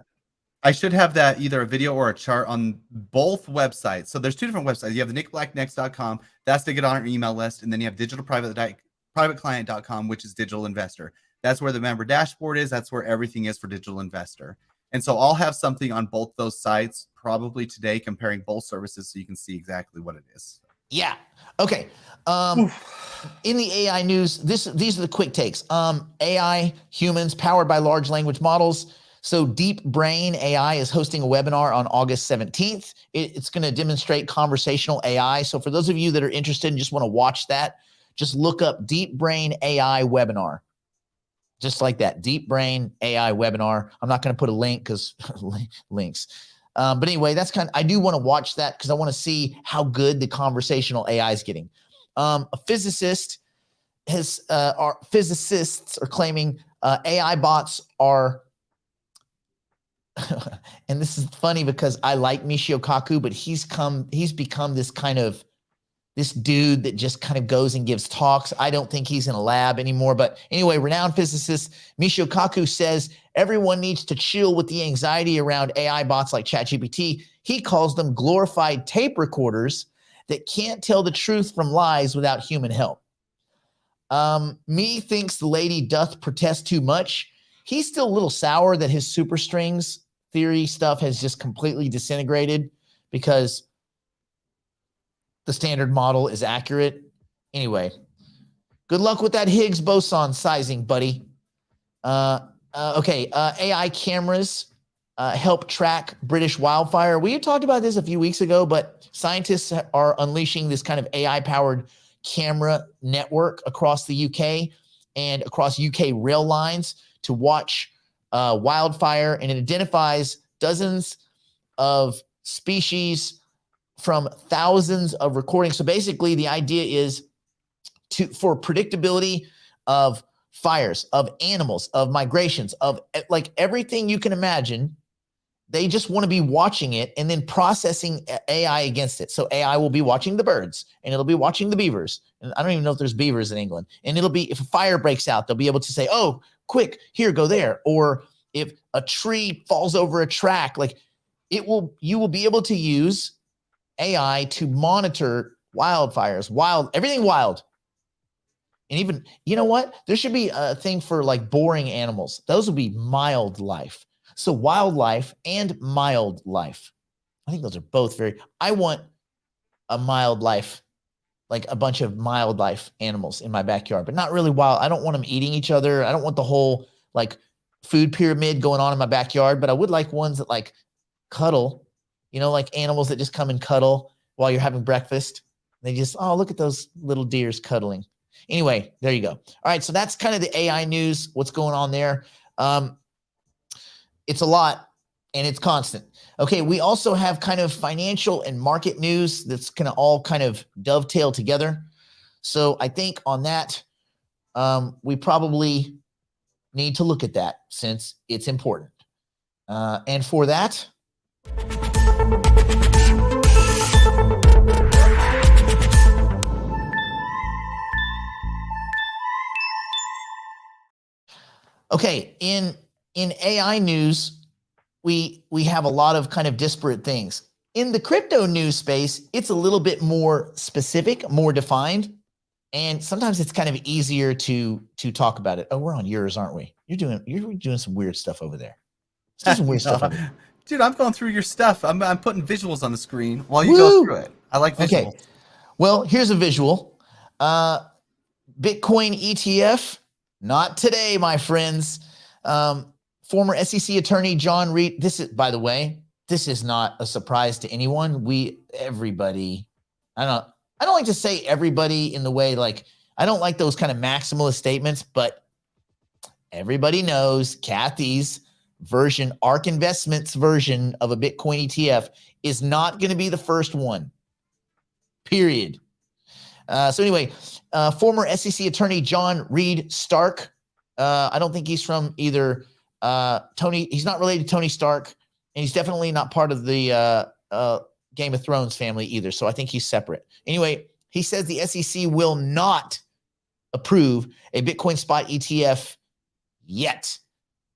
I should have that, either a video or a chart, on both websites. So there's two different websites. You have the nickblacknext.com. That's to get on our email list. And then you have privateclient.com, which is digital investor. That's where the member dashboard is. That's where everything is for digital investor. And so I'll have something on both those sites probably today, comparing both services, so you can see exactly what it is. Yeah. Okay. In the AI news, these are the quick takes. AI humans powered by large language models. So Deep Brain AI is hosting a webinar on August 17th. It's going to demonstrate conversational AI. So for those of you that are interested and just want to watch that, just look up Deep Brain AI webinar. Just like that, Deep Brain AI webinar. I'm not going to put a link because links. But anyway, I do want to watch that because I want to see how good the conversational AI is getting. Physicists are claiming AI bots are, and this is funny because I like Michio Kaku, but he's become this dude that just kind of goes and gives talks. I don't think he's in a lab anymore. But anyway, renowned physicist Michio Kaku says everyone needs to chill with the anxiety around AI bots like ChatGPT. He calls them glorified tape recorders that can't tell the truth from lies without human help. Me thinks the lady doth protest too much. He's still a little sour that his superstrings theory stuff has just completely disintegrated because the standard model is accurate. Anyway, good luck with that Higgs boson sizing, buddy. Okay, AI cameras help track British wildfire. We had talked about this a few weeks ago, but scientists are unleashing this kind of AI-powered camera network across the UK and across UK rail lines to watch wildfire, and it identifies dozens of species from thousands of recordings. So basically the idea is for predictability of fires, of animals, of migrations, of like everything you can imagine. They just want to be watching it and then processing AI against it. So AI will be watching the birds and it'll be watching the beavers. And I don't even know if there's beavers in England. And it'll be, if a fire breaks out, they'll be able to say, oh, quick, here, go there. Or if a tree falls over a track, like you will be able to use AI to monitor wildfires, everything wild. And even, you know what? There should be a thing for like boring animals. Those would be mild life. So wildlife and mild life. I think those are both I want a mild life, like a bunch of mild life animals in my backyard, but not really wild. I don't want them eating each other. I don't want the whole like food pyramid going on in my backyard, but I would like ones that like cuddle, like animals that just come and cuddle while you're having breakfast. They just, oh, look at those little deers cuddling. Anyway, there you go. All right. So that's kind of the AI news, what's going on there. It's a lot and it's constant. Okay. We also have kind of financial and market news that's going to all kind of dovetail together. So I think on that, we probably need to look at that since it's important. And for that, okay, in AI news, we have a lot of kind of disparate things. In the crypto news space, it's a little bit more specific, more defined, and sometimes it's kind of easier to talk about it. Oh, we're on yours, aren't we? You're doing some weird stuff over there. Let's do some weird stuff over there. Dude, I'm going through your stuff. I'm putting visuals on the screen while you go through it. I like visuals. Okay. Well, here's a visual. Bitcoin ETF, not today, my friends. Former SEC attorney John Reed. This is, by the way, this is not a surprise to anyone. Everybody, I don't like to say everybody in the way, like, I don't like those kind of maximalist statements, but everybody knows Kathy's version, ARK Investments version of a Bitcoin ETF is not going to be the first one, period. So anyway, former SEC attorney John Reed Stark. I don't think he's from either he's not related to Tony Stark, and he's definitely not part of the Game of Thrones family either. So I think he's separate. Anyway, he says the SEC will not approve a Bitcoin spot ETF yet,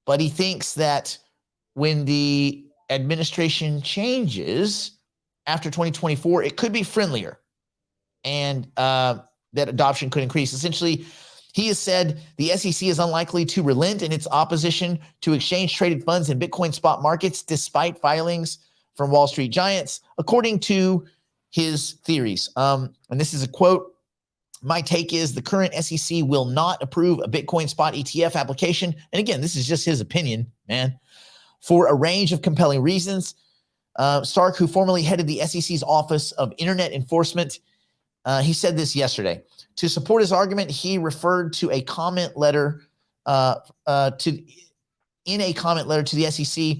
but he thinks that when the administration changes after 2024, it could be friendlier and that adoption could increase. Essentially, he has said the SEC is unlikely to relent in its opposition to exchange-traded funds in Bitcoin spot markets, despite filings from Wall Street giants, according to his theories. And this is a quote. My take is the current SEC will not approve a Bitcoin spot ETF application. And again, this is just his opinion, man, for a range of compelling reasons. Stark, who formerly headed the SEC's Office of Internet Enforcement, he said this yesterday. To support his argument, he referred to a comment letter in a comment letter to the SEC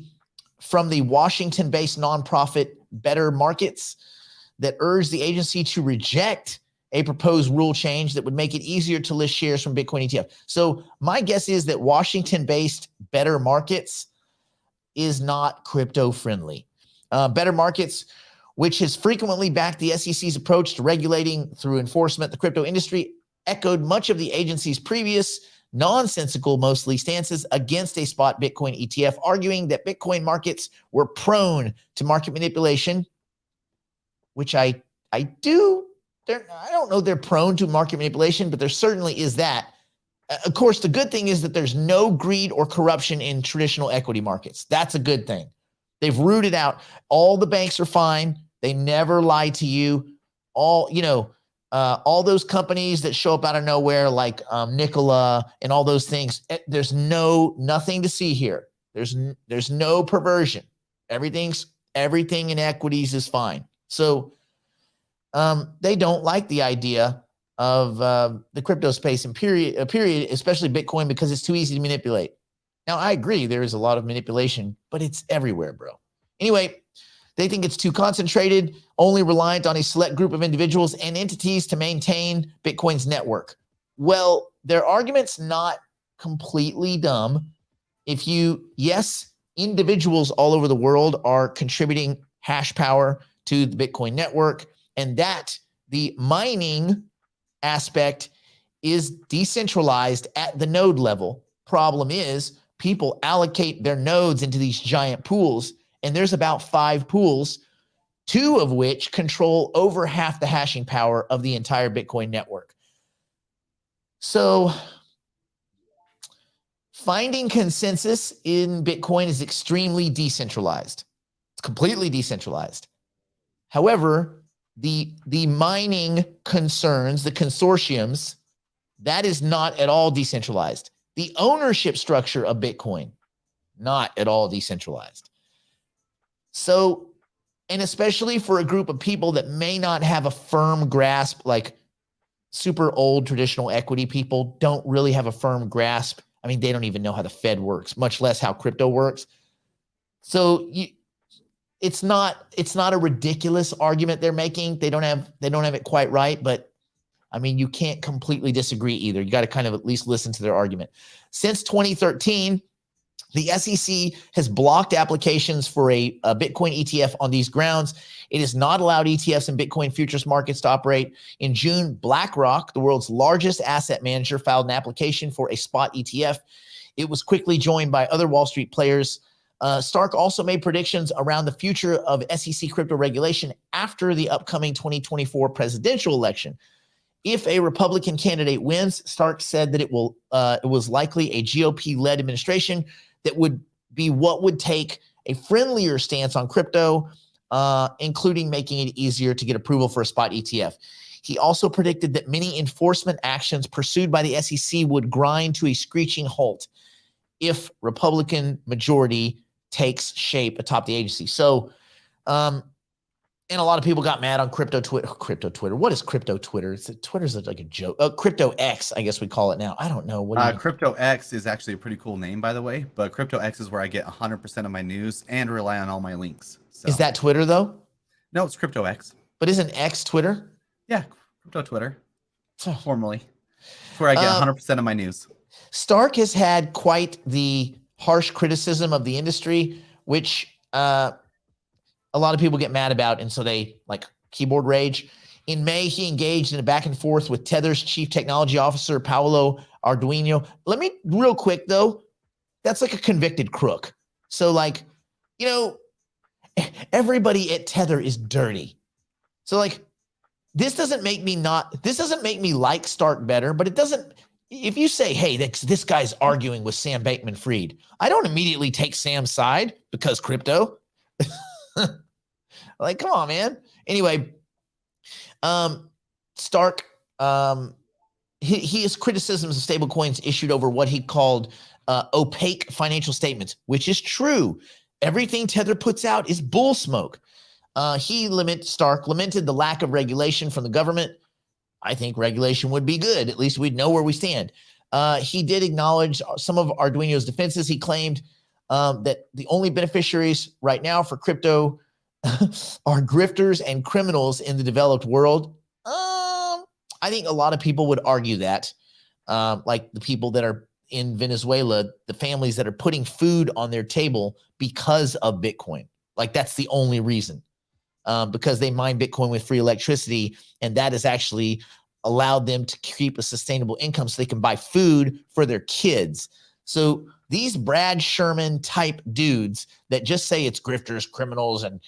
from the Washington-based nonprofit Better Markets that urged the agency to reject a proposed rule change that would make it easier to list shares from Bitcoin ETF. So my guess is that Washington-based Better Markets is not crypto friendly. Better Markets, which has frequently backed the SEC's approach to regulating through enforcement the crypto industry, echoed much of the agency's previous nonsensical, mostly stances against a spot Bitcoin ETF, arguing that Bitcoin markets were prone to market manipulation, which I don't know they're prone to market manipulation, but there certainly is that. Of course, the good thing is that there's no greed or corruption in traditional equity markets. That's a good thing. They've rooted out. All the banks are fine. They never lie to you. All all those companies that show up out of nowhere, like Nikola and all those things. There's nothing to see here. There's no perversion. Everything in equities is fine. So they don't like the idea of the crypto space in period, especially Bitcoin, because it's too easy to manipulate. Now, I agree there is a lot of manipulation, but it's everywhere, bro. Anyway, they think it's too concentrated, only reliant on a select group of individuals and entities to maintain Bitcoin's network. Well, their argument's not completely dumb. Yes, individuals all over the world are contributing hash power to the Bitcoin network, and that the mining aspect is decentralized at the node level. Problem is, people allocate their nodes into these giant pools, and there's about 5 pools, 2 of which control over half the hashing power of the entire Bitcoin network. So finding consensus in Bitcoin is extremely decentralized. It's completely decentralized. However, the mining concerns, the consortiums, that is not at all decentralized. the ownership structure of Bitcoin, not at all decentralized. So, and especially for a group of people that may not have a firm grasp, like super old traditional equity people don't really have a firm grasp. I mean, they don't even know how the Fed works, much less how crypto works. So it's not a ridiculous argument they're making. They don't have it quite right, but I mean, you can't completely disagree either. You got to kind of at least listen to their argument. Since 2013, the SEC has blocked applications for a Bitcoin ETF on these grounds. It has not allowed ETFs and Bitcoin futures markets to operate. In June, BlackRock, the world's largest asset manager, filed an application for a spot ETF. It was quickly joined by other Wall Street players. Stark also made predictions around the future of SEC crypto regulation after the upcoming 2024 presidential election. If a Republican candidate wins, Stark said that it was likely a GOP-led administration that would be what would take a friendlier stance on crypto, including making it easier to get approval for a spot ETF. He also predicted that many enforcement actions pursued by the SEC would grind to a screeching halt if Republican majority takes shape atop the agency. So, and a lot of people got mad on crypto Twitter. What is crypto Twitter? Twitter's like a joke. Crypto X, I guess we call it now. I don't know. What Crypto X is actually a pretty cool name, by the way. But Crypto X is where I get 100% of my news and rely on all my links. So. Is that Twitter though? No, it's Crypto X. But isn't X Twitter? Yeah, Crypto Twitter. Formerly. It's where I get 100% of my news. Stark has had quite the harsh criticism of the industry, which a lot of people get mad about, and so they like keyboard rage. In May, he engaged in a back and forth with Tether's chief technology officer, Paolo Arduino. Let me, real quick though, that's like a convicted crook. So like, you know, everybody at Tether is dirty. So like, this doesn't make me like Stark better, but it doesn't, if you say, hey, this guy's arguing with Sam Bankman-Fried, I don't immediately take Sam's side because crypto. Like, come on, man. Anyway, Stark, he has criticisms of stablecoins issued over what he called opaque financial statements, which is true. Everything Tether puts out is bull smoke. Stark lamented the lack of regulation from the government. I think regulation would be good. At least we'd know where we stand. He did acknowledge some of Arduino's defenses. He claimed that the only beneficiaries right now for crypto are grifters and criminals in the developed world. I think a lot of people would argue that, like the people that are in Venezuela, the families that are putting food on their table because of Bitcoin. Like that's the only reason, because they mine Bitcoin with free electricity, and that has actually allowed them to keep a sustainable income so they can buy food for their kids. So these Brad Sherman type dudes that just say it's grifters, criminals, and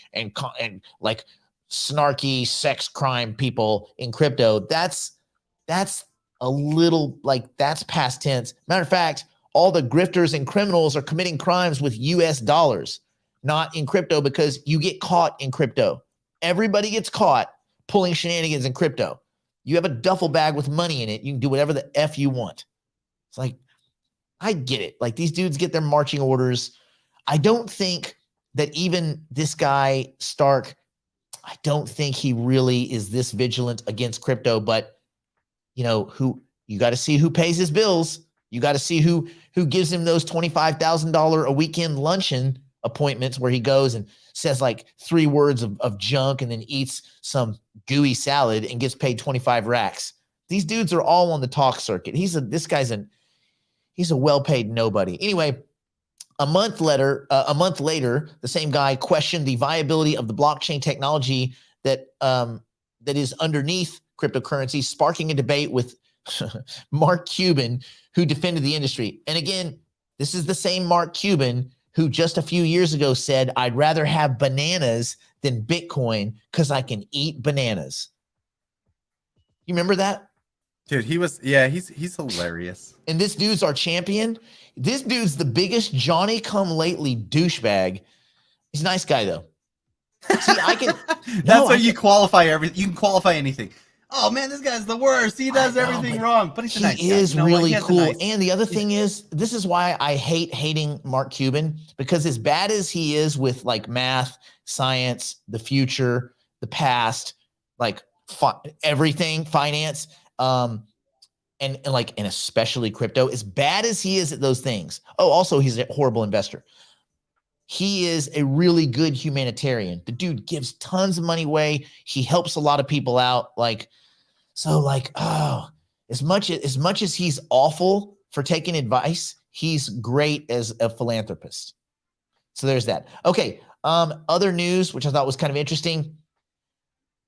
like snarky sex crime people in crypto, that's a little like that's past tense. Matter of fact, all the grifters and criminals are committing crimes with US dollars, not in crypto, because you get caught in crypto. Everybody gets caught pulling shenanigans in crypto. You have a duffel bag with money in it. You can do whatever the F you want. It's like, I get it. Like these dudes get their marching orders. I don't think that even this guy, Stark, I don't think he really is this vigilant against crypto, but you know, you got to see who pays his bills. You got to see who gives him those $25,000 a weekend luncheon appointments where he goes and says like 3 words of junk and then eats some gooey salad and gets paid 25 racks. These dudes are all on the talk circuit. He's a well-paid nobody. Anyway, a month later, the same guy questioned the viability of the blockchain technology that is underneath cryptocurrency, sparking a debate with Mark Cuban, who defended the industry. And again, this is the same Mark Cuban who just a few years ago said, I'd rather have bananas than Bitcoin because I can eat bananas. You remember that? Dude, he's hilarious. And this dude's our champion. This dude's the biggest Johnny-come-lately douchebag. He's a nice guy, though. See, I can. That's why you qualify everything. You can qualify anything. oh man, this guy's the worst. He does everything wrong, but he's a nice guy. He is really cool. And the other he's- thing is, this is why I hate hating Mark Cuban, because as bad as he is with like math, science, the future, the past, like everything, finance, and especially crypto, as bad as he is at those things. Oh, also he's a horrible investor. He is a really good humanitarian. The dude gives tons of money away. He helps a lot of people out. As much as he's awful for taking advice, he's great as a philanthropist. So there's that. Okay. Other news, which I thought was kind of interesting.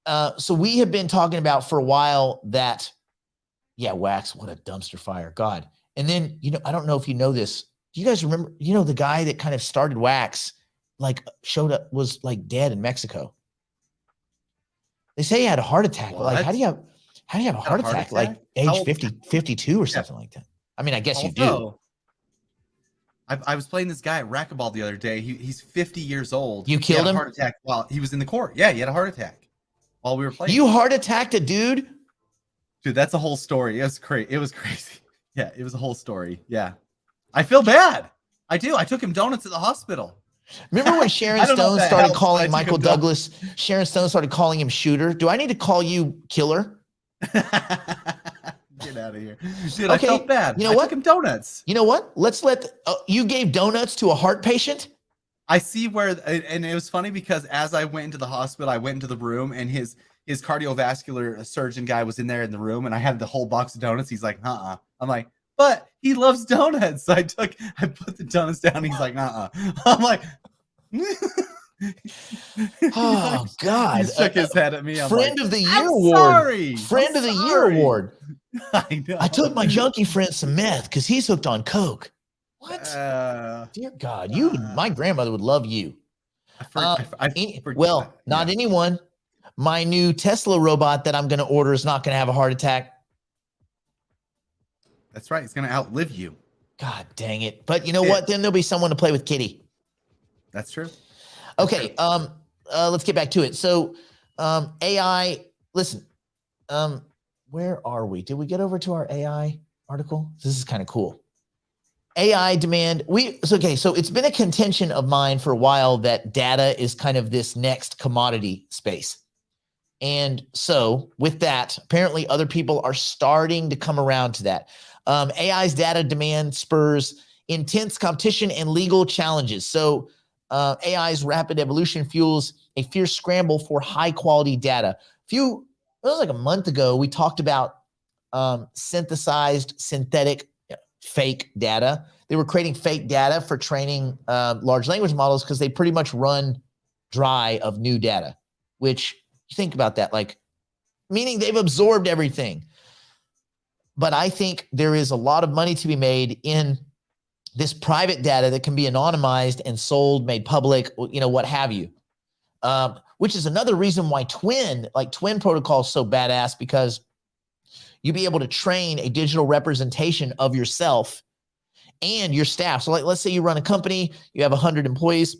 So we have been talking about for a while that, Wax, what a dumpster fire. God. And then, I don't know if you know this. Do you guys remember, the guy that kind of started Wax, showed up, was dead in Mexico. They say he had a heart attack. But how do you have a heart attack? Like age 52 or something like that. I mean, I guess you do. I was playing this guy at racquetball the other day. He's 50 years old. You killed him? He had a heart attack while he was in the court. Yeah, he had a heart attack while we were playing. You heart attacked a dude? Dude, that's a whole story. It was crazy. Yeah, it was a whole story. Yeah. I feel bad. I do. I took him donuts at the hospital. Remember when Sharon Stone started calling Michael Douglas, Sharon Stone started calling him shooter? Do I need to call you killer? Get out of here. Dude, okay. I felt bad. You know what? I took him donuts. You know what? Let's you gave donuts to a heart patient? I see where, and it was funny because as I went into the hospital, I went into the room and his cardiovascular surgeon guy was in there in the room, and I had the whole box of donuts. He's like, I'm like, but he loves donuts. I put the donuts down. He's like, I'm like, oh God! He shook his head at me. Friend of the Year award. Sorry. Friend of the Year award. I know. I took my junkie friend some meth because he's hooked on coke. What? Dear God, my grandmother would love you. Not anyone. My new Tesla robot that I'm going to order is not going to have a heart attack. That's right. It's going to outlive you. God dang it. But you know what? Then there'll be someone to play with Kitty. That's true. Okay. Let's get back to it. So, AI, listen, where are we? Did we get over to our AI article? This is kind of cool. AI demand. So it's been a contention of mine for a while that data is kind of this next commodity space. And so with that, apparently other people are starting to come around to that. AI's data demand spurs intense competition and legal challenges. So AI's rapid evolution fuels a fierce scramble for high quality data. It was like a month ago, we talked about synthesized synthetic fake data. They were creating fake data for training large language models because they pretty much run dry of new data, which you think about that, meaning they've absorbed everything. But I think there is a lot of money to be made in this private data that can be anonymized and sold, made public, what have you. Which is another reason why Twin protocol is so badass, because you'll be able to train a digital representation of yourself and your staff. So let's say you run a company, you have 100 employees.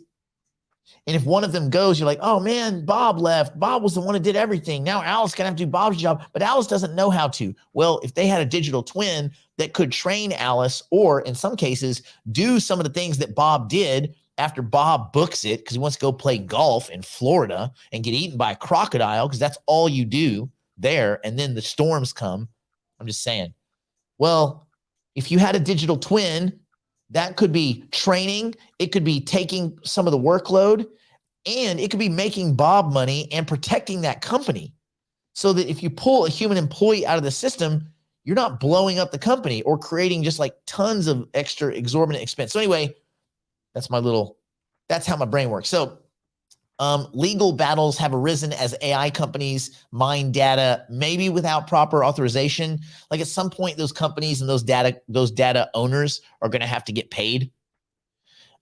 And if one of them goes, you're like, oh man, Bob left. Bob was the one who did everything. Now Alice can have to do Bob's job, but Alice doesn't know how to. Well, if they had a digital twin that could train Alice, or in some cases, do some of the things that Bob did after Bob books it, because he wants to go play golf in Florida and get eaten by a crocodile, because that's all you do there. And then the storms come. I'm just saying. Well, if you had a digital twin, that could be training. It could be taking some of the workload, and it could be making Bob money and protecting that company, so that if you pull a human employee out of the system, you're not blowing up the company or creating just tons of extra exorbitant expense. So anyway, that's how my brain works. So legal battles have arisen as AI companies mine data, maybe without proper authorization. At some point, those companies and those data owners are going to have to get paid.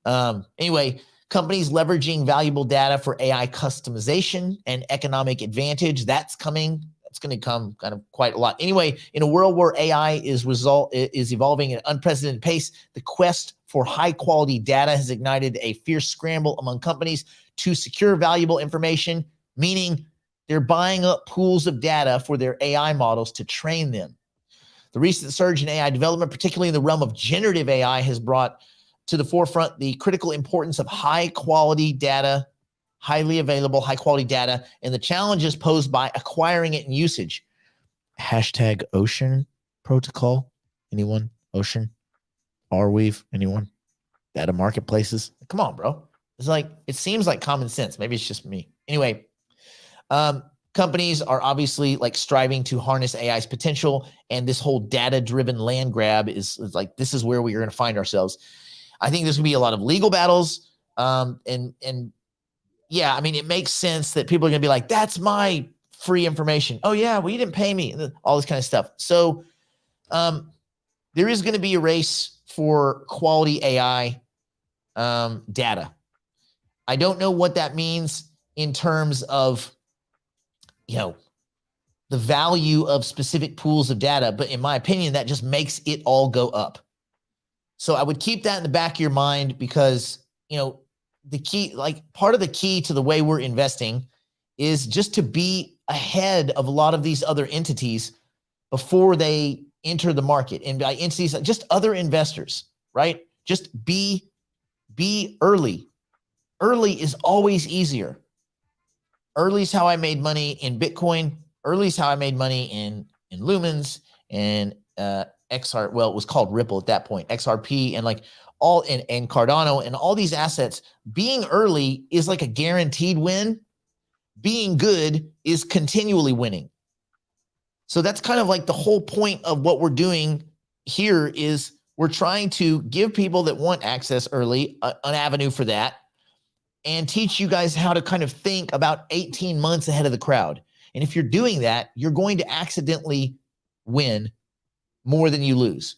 Anyway, companies leveraging valuable data for AI customization and economic advantage, that's coming. That's going to come kind of quite a lot. Anyway, in a world where AI is evolving at an unprecedented pace, the quest for high quality data has ignited a fierce scramble among companies to secure valuable information, meaning They're buying up pools of data for their AI models to train them. The recent surge in AI development, particularly in the realm of generative AI, has brought to the forefront the critical importance of high quality data, highly available, high quality data, and the challenges posed by acquiring it and usage. Hashtag Ocean Protocol. Anyone? Ocean? Arweave? Anyone? Data marketplaces? Come on, bro. It's like, it seems like common sense. Maybe it's just me. Anyway, companies are obviously like striving to harness AI's potential, and this whole data-driven land grab is like, this is where we are going to find ourselves. I think there's going to be a lot of legal battles, and yeah, I mean, it makes sense that people are going to be like, that's my free information. Oh yeah, well, you didn't pay me, all this kind of stuff. So there is going to be a race for quality AI data. I don't know what that means in terms of, you know, the value of specific pools of data, but in my opinion, that just makes it all go up. So I would keep that in the back of your mind, because, you know, the key, like part of the key to the way we're investing is just to be ahead of a lot of these other entities before they enter the market. And by entities, just other investors, right? Just be early. Early is always easier. Early is how I made money in Bitcoin. Early is how I made money in Lumens and XR. Well, it was called Ripple at that point, XRP, and like all and Cardano and all these assets. Being early is like a guaranteed win. Being good is continually winning. So that's kind of like the whole point of what we're doing here is we're trying to give people that want access early an avenue for that, and teach you guys how to kind of think about 18 months ahead of the crowd. And if you're doing that, you're going to accidentally win more than you lose,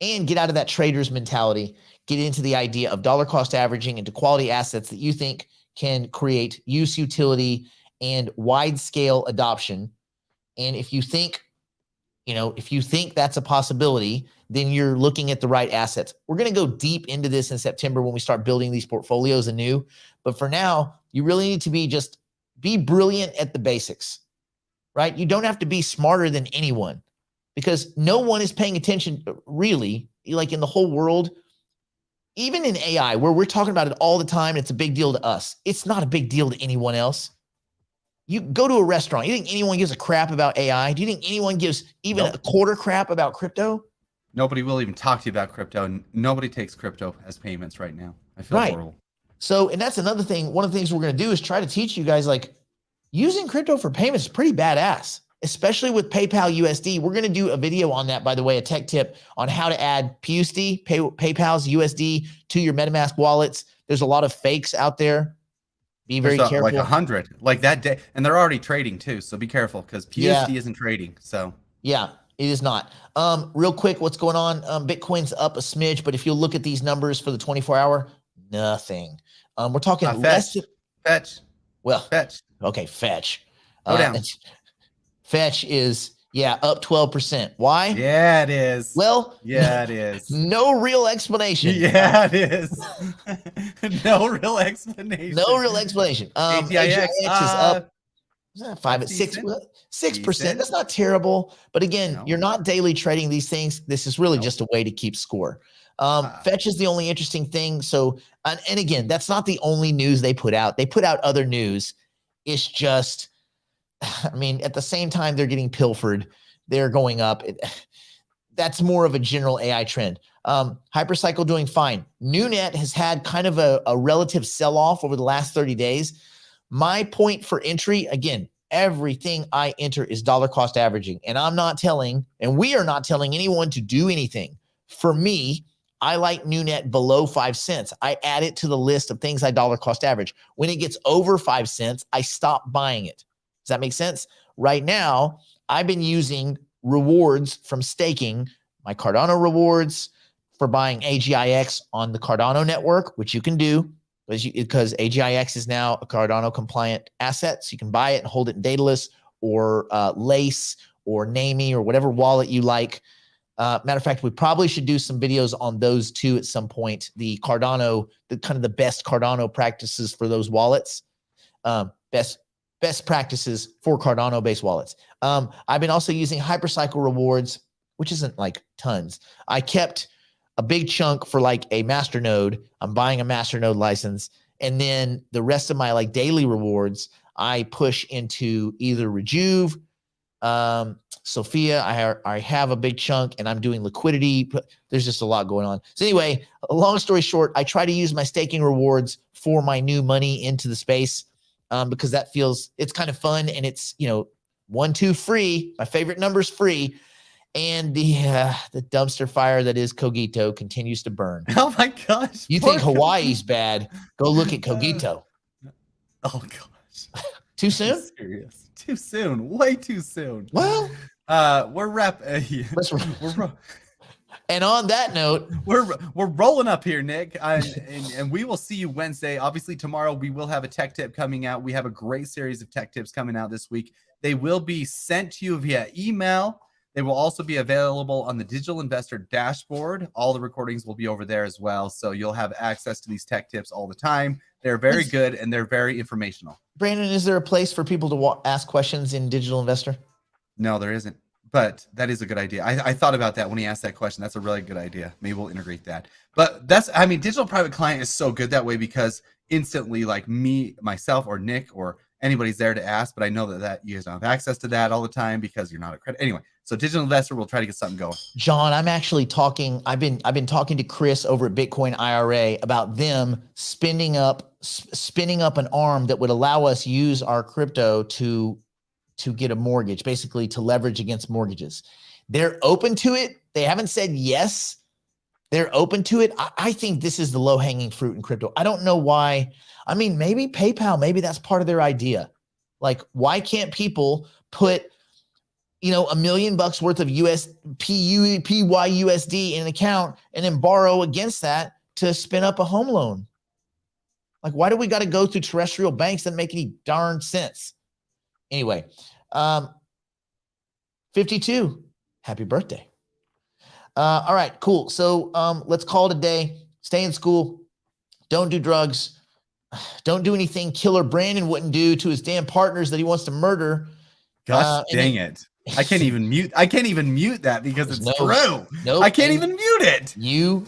and get out of that trader's mentality, get into the idea of dollar cost averaging into quality assets that you think can create use, utility, and wide scale adoption. And if you think, you know, if you think that's a possibility, then you're looking at the right assets. We're going to go deep into this in September when we start building these portfolios anew. But for now, you really need to be brilliant at the basics, right? You don't have to be smarter than anyone, because no one is paying attention really, like in the whole world. Even in AI, where we're talking about it all the time, it's a big deal to us. It's not a big deal to anyone else. You go to a restaurant, you think anyone gives a crap about AI? Do you think anyone gives even a quarter crap about crypto? Nobody will even talk to you about crypto, and nobody takes crypto as payments right now. I feel horrible. So, and that's another thing. One of the things we're going to do is try to teach you guys, like, using crypto for payments is pretty badass, especially with PayPal USD. We're going to do a video on that, by the way, a tech tip on how to add PUSD, PayPal's USD, to your MetaMask wallets. There's a lot of fakes out there. Be very careful. Like 100, like that day, and they're already trading too. So be careful, because PUSD isn't trading. So yeah, it is not. Real quick, what's going on? Bitcoin's up a smidge, but if you look at these numbers for the 24-hour, nothing. We're talking fetch. Well, fetch. Okay, fetch. Go down. Fetch is up 12%. Why? Yeah, it is. Well, yeah, it is. No real explanation. Yeah, it is. No real explanation. No real explanation. AGIX is up 6%. That's not terrible. But again, you're not daily trading these things. This is really just a way to keep score. Fetch is the only interesting thing. So, and again, that's not the only news they put out. They put out other news. It's just, I mean, at the same time, they're getting pilfered. They're going up. That's more of a general AI trend. Hypercycle doing fine. NewNet has had kind of a relative sell-off over the last 30 days. My point for entry, again, everything I enter is dollar cost averaging. And I'm not telling, and we are not telling anyone to do anything. For me, I like NewNet below 5 cents. I add it to the list of things I dollar cost average. When it gets over 5 cents, I stop buying it. Does that make sense? Right now, I've been using rewards from staking, my Cardano rewards for buying AGIX on the Cardano network, which you can do because AGIX is now a Cardano compliant asset. So you can buy it and hold it in Daedalus or Lace or Namey or whatever wallet you like. Matter of fact, we probably should do some videos on those two at some point. The Cardano, the kind of the best Cardano practices for those wallets. Best best practices for Cardano-based wallets. I've been also using hypercycle rewards, which isn't like tons. I kept a big chunk for like a masternode. I'm buying a masternode license. And then the rest of my like daily rewards, I push into either Rejuve, Sophia. I have a big chunk and I'm doing liquidity. There's just a lot going on. So anyway, long story short, I try to use my staking rewards for my new money into the space because that feels, it's kind of fun. And it's, 1, 2 free. My favorite number is free. And the dumpster fire that is Cogito continues to burn. Oh my gosh. You think Hawaii's bad? Go look at Cogito. Oh gosh. Too soon? Serious. Too soon. Way too soon. Well, and on that note, we're rolling up here, Nick, and we will see you Wednesday. Obviously, tomorrow we will have a tech tip coming out. We have a great series of tech tips coming out this week. They will be sent to you via email. They will also be available on the Digital Investor dashboard. All the recordings will be over there as well. So you'll have access to these tech tips all the time. They're very good and they're very informational. Brandon, is there a place for people to ask questions in Digital Investor? No, there isn't. But that is a good idea. I thought about that when he asked that question. That's a really good idea. Maybe we'll integrate that. But digital private client is so good that way because instantly, like me, myself, or Nick, or anybody's there to ask. But I know that you guys don't have access to that all the time because you're not a credit. Anyway, so Digital Investor will try to get something going. John, I'm actually talking. I've been talking to Chris over at Bitcoin IRA about them spinning up an arm that would allow us use our crypto to get a mortgage, basically to leverage against mortgages. They're open to it. They haven't said yes. They're open to it. I think this is the low-hanging fruit in crypto. I don't know why. I mean, maybe PayPal, maybe that's part of their idea. Like, why can't people put, $1 million worth of PYUSD in an account and then borrow against that to spin up a home loan? Like, why do we got to go through terrestrial banks? That make any darn sense. Anyway, 52, happy birthday. All right, cool. So let's call it a day. Stay in school. Don't do drugs. Don't do anything killer Brandon wouldn't do to his damn partners that he wants to murder. Gosh dang it. I can't even mute that because it's true. No, I can't even mute it. You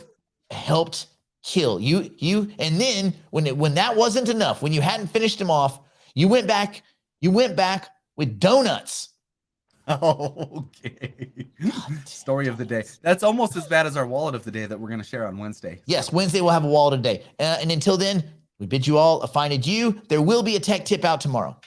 helped kill you. And then when that wasn't enough, when you hadn't finished him off, you went back with donuts. Okay. Story of the day. That's almost as bad as our wallet of the day that we're going to share on Wednesday. Yes, Wednesday we'll have a wallet of the day. And until then, we bid you all a fine adieu. There will be a tech tip out tomorrow.